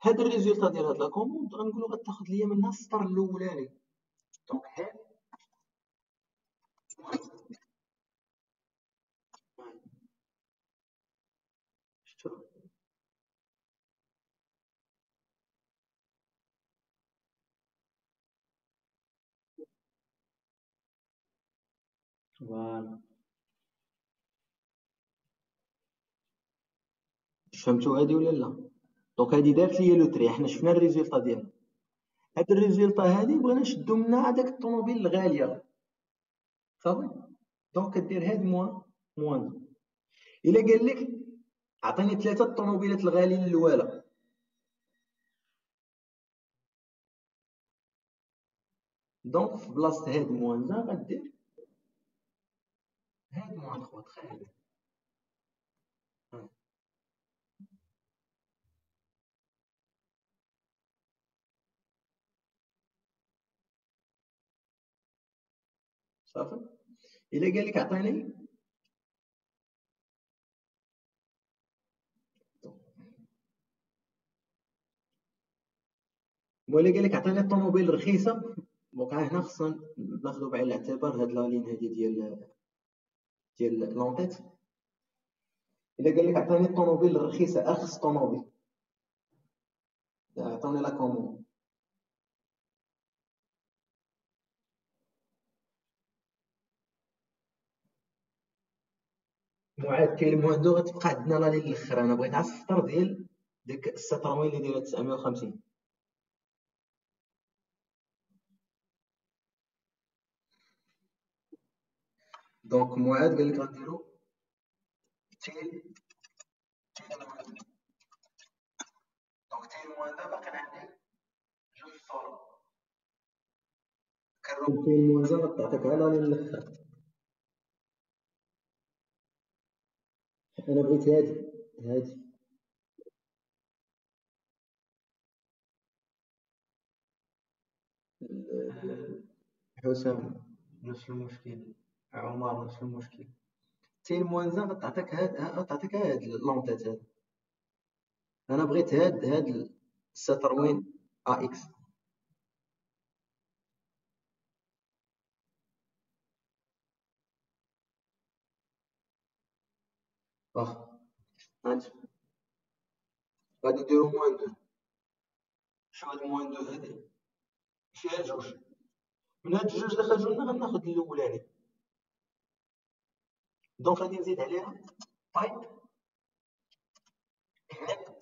هاد الريزولتا ديال هاد لا كوموند غنقولوا غتاخذ ليا منها السطر الاولاني. دونك هاد شفتو؟ فوالا. فهمتوا هادي ولا لا؟ دونك هادي دارت ليا لو تري، حنا شفنا الريزولتا ديالها. هاد الريزولتا هادي بغينا نشدو منها هداك الطوموبيل الغاليه. صافي. دونك كدير هاد موان. الا قال لك عطيني 3 الطوموبيلات الغاليين الاولى، دونك في بلاصه هاد موان 1 غدير هاد موان 3. تخيل صافي. الا قال لك عطيني ولا قال لك عطيني الطوموبيل رخيصه، دونك هنا خصنا ناخذ بعين الاعتبار هاد لا لين هادي ديال لونطيت. الا قال لك عطيني الطوموبيل الرخيصه ارخص طوموبيل، عطوني لا كوموند. وعاد كاين موان دو غتبقى عندنا لا لين الاخر. انا بغيت عاد السطر ديال ديك السطروين اللي دايره 950. دونك معاد قال لك غنديرو تيل موان. دونك تيل موان دا باقي عندي جوج صور. كنروح تيل موان دا غتعطيك على لين الاخر. انا بغيت هادي حسام نفس المشكل، عمر نفس المشكل. تيل موان دا غتعطيك هاد لونطيت هاد. انا بغيت هاد السطروين ا اكس. هانت غادي نديرو موان دو. شو هاد موان دو هادي فيها جوج، من هاد الجوج اللي خرجوا لنا غناخد الاولاني. دونك غادي نزيد عليها تايب هاد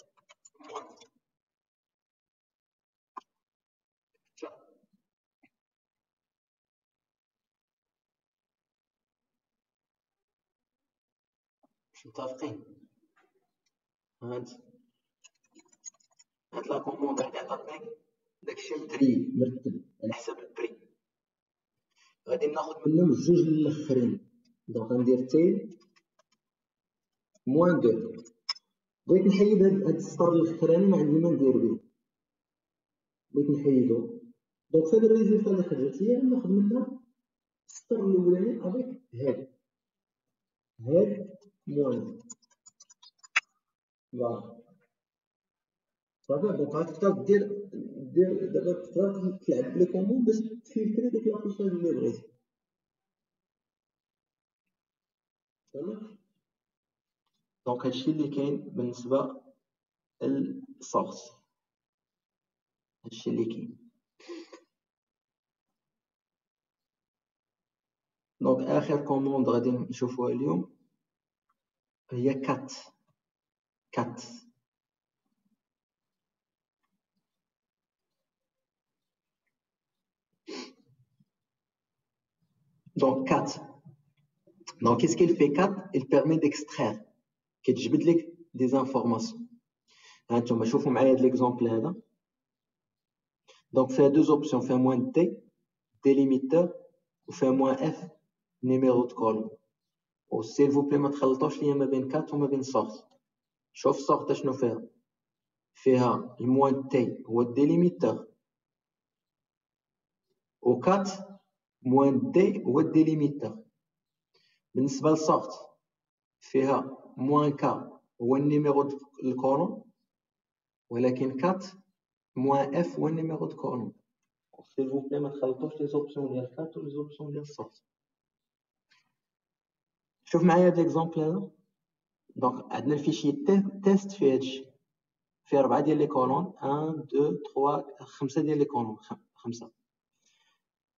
موان. مش متفقين؟ هاد لا كوموند هادي عطاتني داكشي متري مرتب على حساب البري. غادي ناخد منهم الجوج الاخرين. دونك غندير تيل موان دو. بغيت نحيد هاد السطر الاخراني ما عندي ما ندير به، بغيت نحيدو. دونك في هاد الريزلتا اللي خرجت ليا غناخد منها السطر الاولاني افيك هاد موان. فوالا صافي. دونك غتقدر دير دابا تقدر تلعب بلي كوموند باش تفلتري ديك لافيشاج اللي بغيتي. تمام. دونك هادشي اللي كاين بالنسبه للسورس، هادشي اللي كاين. دونك اخر كوموند غادي نشوفوها اليوم هي كات. Donc 4. Donc qu'est-ce qu'il fait 4? Il permet d'extraire. كتجبد لك des informations. ها نتوما شوفوا معايا هاد ليكزامبل هذا. Donc فيها deux options، فيها moins d délimiteur وفيها moins f numéro de colonne. و s'il vous plaît ما تخلطوش ليا ما بين 4 وما بين source. شوف source شنو فيها الموان تي هو الديليميتور، و 4 موان دي هو الديليميتور. بالنسبه للسورت فيها موان كا هو النيميرو د الكولون، ولكن 4 موان اف هو النيميرو د كولون. سيل فو بلي ما تخلطوش لي زوبسيون ديال 4 و لي زوبسيون ديال السورت. شوف معايا هاد ليكزامبل هذا. دونك عندنا الفيشي تيست فيه هادشي، فيه 4 ديال لي كولون، 1 2 3 5 ديال لي كولون، 5.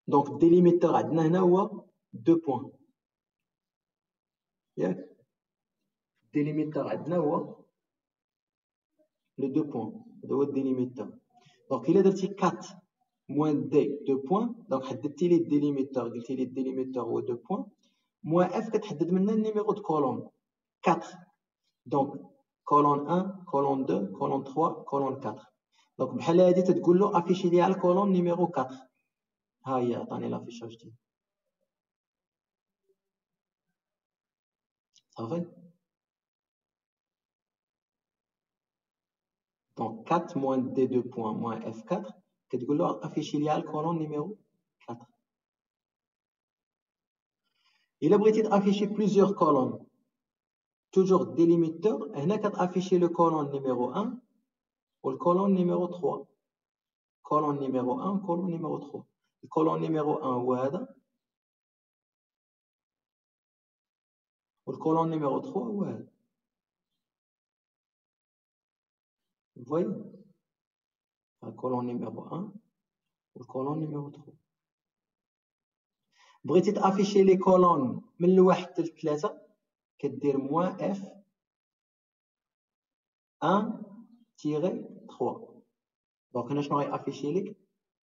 دونك الديليميتور عندنا هنا هو 2 بوين ياك. الديليميتور عندنا هو لو 2 بوين، هذا هو الديليميتور. دونك الا درتي 4 moins D 2 points. Donc, حددتي لي délimiter, قلتي لي délimiter هو 2 points. moins F كتحدد منها النيميرو de colonne 4. Donc, colonne 1, colonne 2, colonne 3, colonne 4. Donc, بحال هادي تتقول له afficher لي على الكولون نيميرو 4. ها هي عطاني لافيشاج ديالها. صافي. Donc 4 moins D2 points moins F4 كتقول له afficher لي على الكولون نيميرو 4. إلا بغيتي تافيشي plusieurs colonnes toujours délimiteur هنا كتافيشي le colonne numéro 1 و le colonne numéro 3. colonne numéro 1 colonne numéro 3. le colonne numéro 1 هو هذا و le colonne numéro 3 هو هذا. Vous voyez, le colonne numéro 1 ou le colonne numéro 3. بغيتي تافيشي لي كولون من الواحد حتى لثلاثة كدير moins F 1-3. دونك هنا شنو غيافيشي لك؟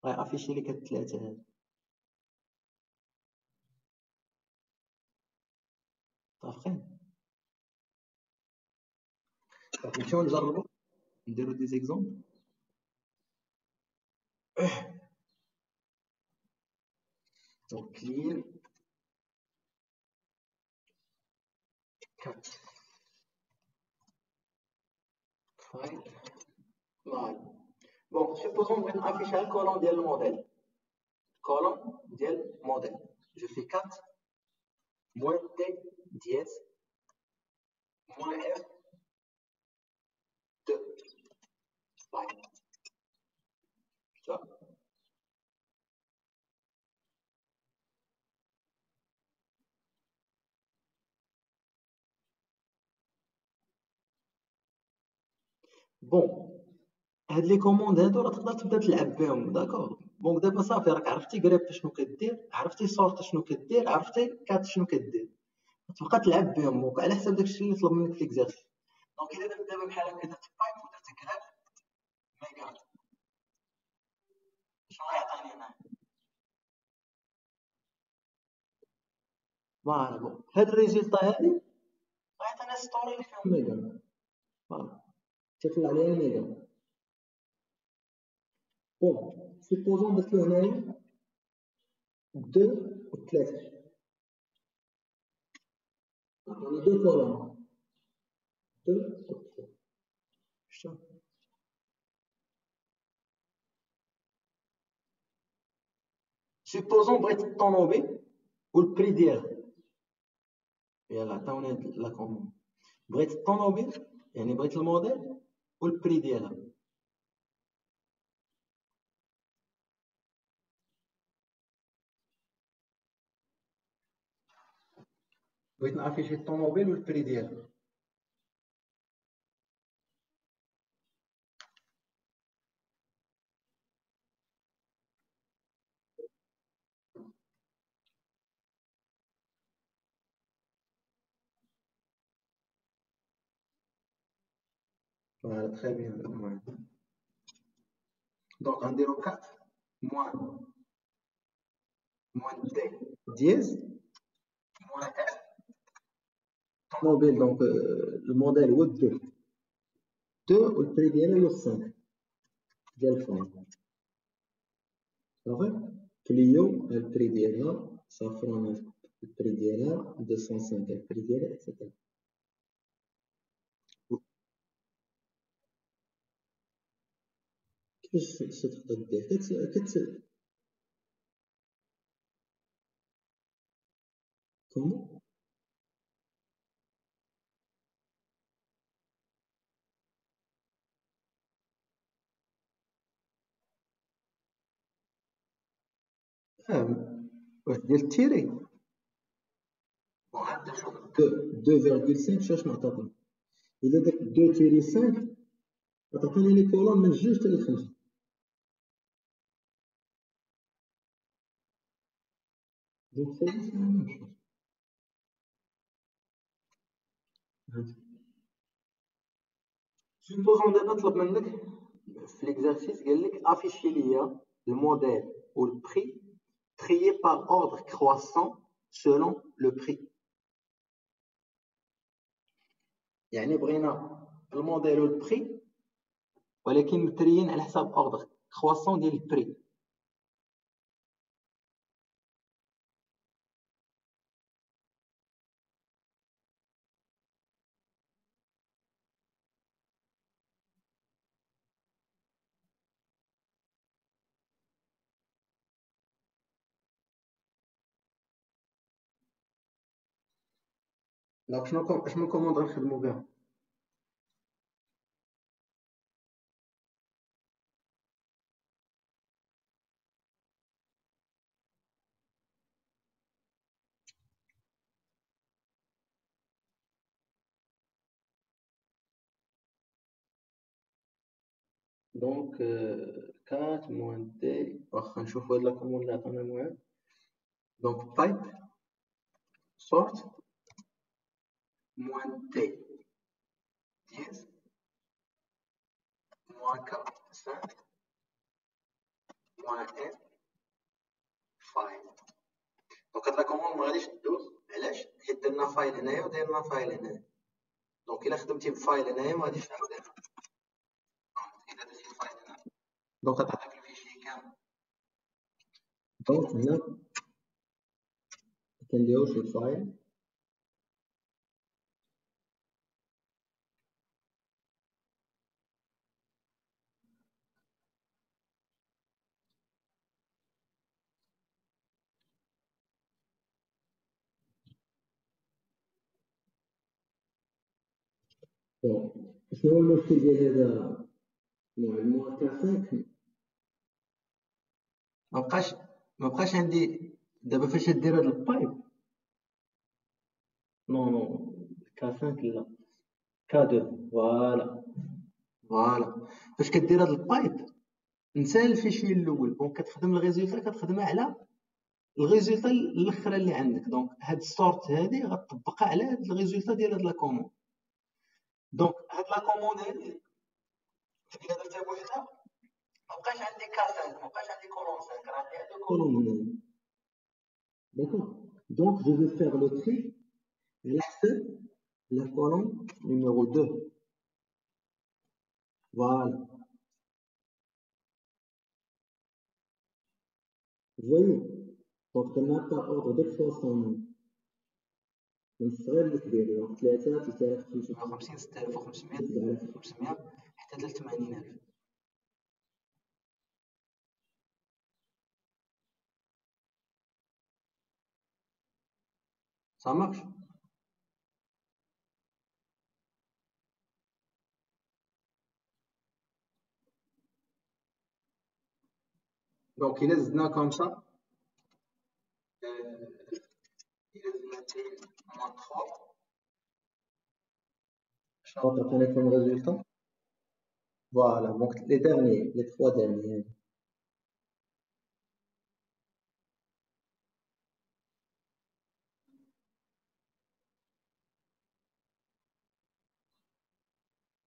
غيافيشي لك هاد الثلاثة هادو. متفقين؟ نمشيو نجربو نديرو دي زيكزومبل. Donc clear 4 5 9. Bon, supposons que je affiche un colonne de modèle. Colonne de modèle. Je fais 4 moins T dièse moins F 2. Ça. Bon, هاد لي كوموند هادو راه تقدر تبدا تلعب بهم داكور. دونك دابا صافي راك عرفتي غريب شنو كدير، عرفتي سورت شنو كدير، عرفتي كات شنو كدير، تبقى تلعب بهم دونك على حسب داكشي اللي طلب منك في ليكزارسيس. دونك الا درت دابا بحال هكا درت بايب ودرت كراف ميغا شنو غيعطيني هنا؟ فوالا بون هاد الريزلتا هادي غيعطينا ستوري اللي فيهم ميغا. فوالا تطلع ليها ميغا. بون سيبوزون درت له هنايا 2 و 3 يعني 2 كولون 2 و 3. شتو سيبوزون بغيت الطوموبيل والبري ديالها. يلا عطاوني لا كوموند. بغيت الطوموبيل يعني بغيت الموديل والبري ديالها. بغيت نافيشي الطوموبيل والبري ديالها. Voilà, très bien. Ouais. Donc, غنديرو 4 moins D dièse moins F. Automobile, donc le modèle هو 2 والبري ديالها هو 5 ديال الفرنك. صافي كليو البري ديالها صافرونيف البري ديالها 205 البري ديالها اكسيتيرا. كيفاش تقدر دير كومون واش ديال التيري 2.5 شاش معطاتني. إلا درت 2 تيري 5 غتعطيني لي كولون من 2 حتى ل 5. دونك سي لا ميم شوز. سوبوزون دابا طلب منك في ليكزارسيس قال لك افيشي ليا le modèle ou le prix trié par ordre croissant selon le prix. يعني بغينا الموديل والبري ولكن متريين على حساب اوردر كرواسون ديال البري. دونك شنو كوموند غنخدمو بها؟ دونك 4 موان دي واخا نشوفو هاد لا كوموند اللي عطانا موان. دونك تايب sort moins t dièse moins k 5 moins n 5. دونك هاد لا كوموند ما غاديش تدوز. علاش؟ حيت درنا فايل هنايا ودايرنا فايل هنايا. دونك الا خدمتي بفايل هنايا ما غاديش تعاودها. الا درتي الفايل هنا دونك غتعطيك الفيشي كامل. دونك هنا كنديرو شي فايل شنو هو المشكل ديال هذا المعلم كافاك؟ ما بقاش عندي دابا فاش دير هاد البايب. نو كا 5 لا كا 2. فوالا فاش كدير هاد البايب نسى الفيشي الاول. دونك كتخدم الريزولتا كتخدمها على الريزولتا الاخرى اللي عندك. دونك هاد السورت هادي غتطبقها على هاد الريزولتا ديال هاد لا كوموند. دونك هاد لا كوموند هادي الا درتها بوحدها مابقاش عندي كا 5 مابقاش عندي كولون 5 راه عندي هاد الكولون. D'accord. Donc, je vais faire le tri à la colonne numéro 2. Voilà. Vous voyez? Donc, on n'a pas ordre de croissance. من الصغير للكبير. Donc, 3 55 6500 500 حتى 83000. Ça marche. Donc il est comme ça. Il est moins 3. Je vais donner comme résultat. Voilà, donc les derniers, les 3 derniers.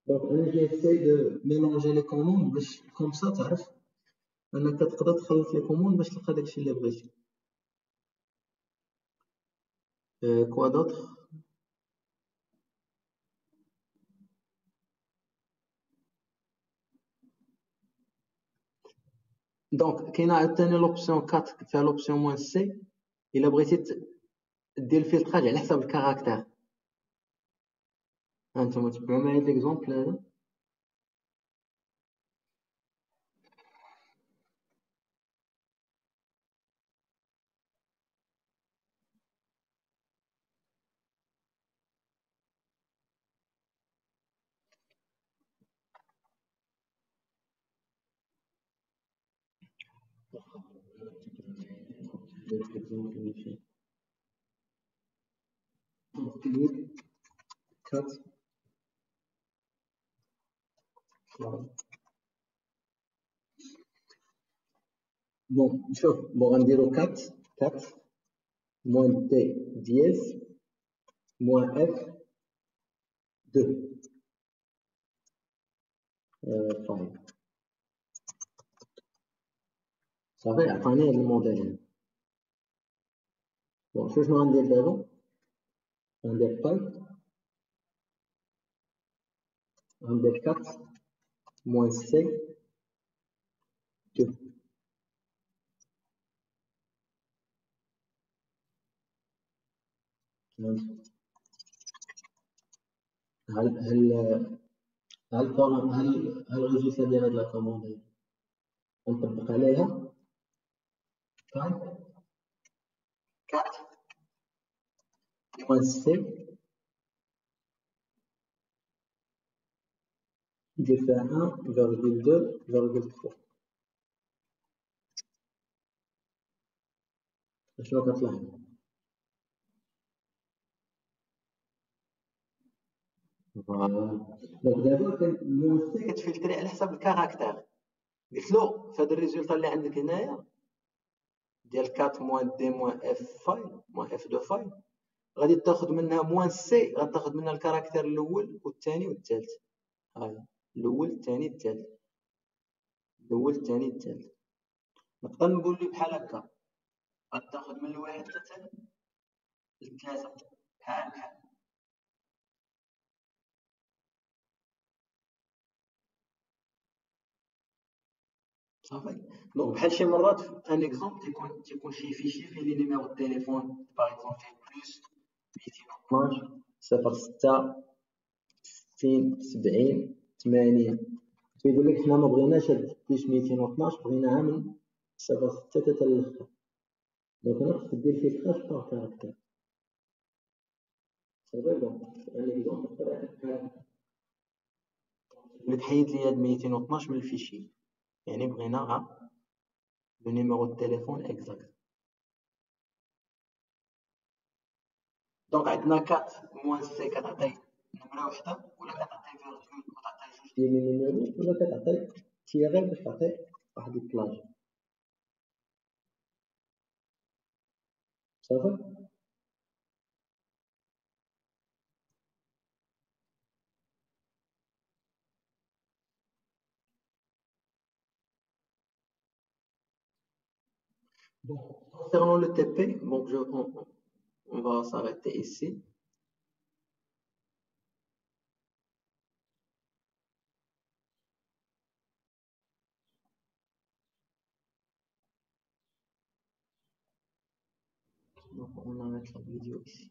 Donc, j'essaie de mélanger les commandes comme ça, tu vois. انا كتقدر تخلط لي كوموند باش تلقى داكشي اللي بغيتي. كوا دوطخ؟ دونك كاينه عاوتاني لوبسيون 4 فيها لوبسيون موان سي الا بغيتي دير الفلتراج على حساب الكاركتير. هانتوما تبعوا معايا هاد ليكزومبل هذا. Bon, شوف غنديرو 4 موان تي دياز موان اف 2 5. صافي عطاني هاد الموديل هذا. بون شنو غندير دابا؟ غندير تايب، غندير 4 موان سي 2. هل الريزولتا ديال هاد لا كوموند هادي غنطبق عليها تايب 4 موان سي ندير فيها 1,2,3. شنو كطلع لي؟ دونك دابا موان سي كتفلتري على حساب الكاركتير. قلت له في هذا الريزولتا اللي عندك هنايا ديال 4 موان دي موان اف فايل موان اف دو فايل، غادي تاخذ منها موان سي، غتاخذ منها الكاركتير الاول والثاني والثالث. هاي الاول الثاني الثالث، الاول الثاني الثالث. نقدر نقول لك بحال هكا، غتاخذ من الواحد حتى للثلاثه بحال بحال. صافي. دونك بحال شي مرات ان اكزومبل تيكون شي فيشي فيه لي نيميرو التليفون باغ اكزومبل فيه بلوس 212 06 60 70 80، تيقول لك حنا ما بغيناش هاد بلوس 212، بغيناها من 06 حتى الاخر. دونك هنا خصك دير فلتراج باغ كاركتير. صافي. دونك ان اكزومبل بحال اللي تحيد لي هاد 212 من الفيشي، يعني بغينا لو نيميرو التليفون اكزاكت. دونك عندنا 4 موان سي كتعطي نمرة وحدة، ولا كتعطي فيرغول وتعطي جوج ديال لي نيميرو، ولا كتعطي تيغي باش تعطي واحد البلاج. صافي. Bon, concernant le TP, bon, on va s'arrêter ici. Donc, on arrête la vidéo ici.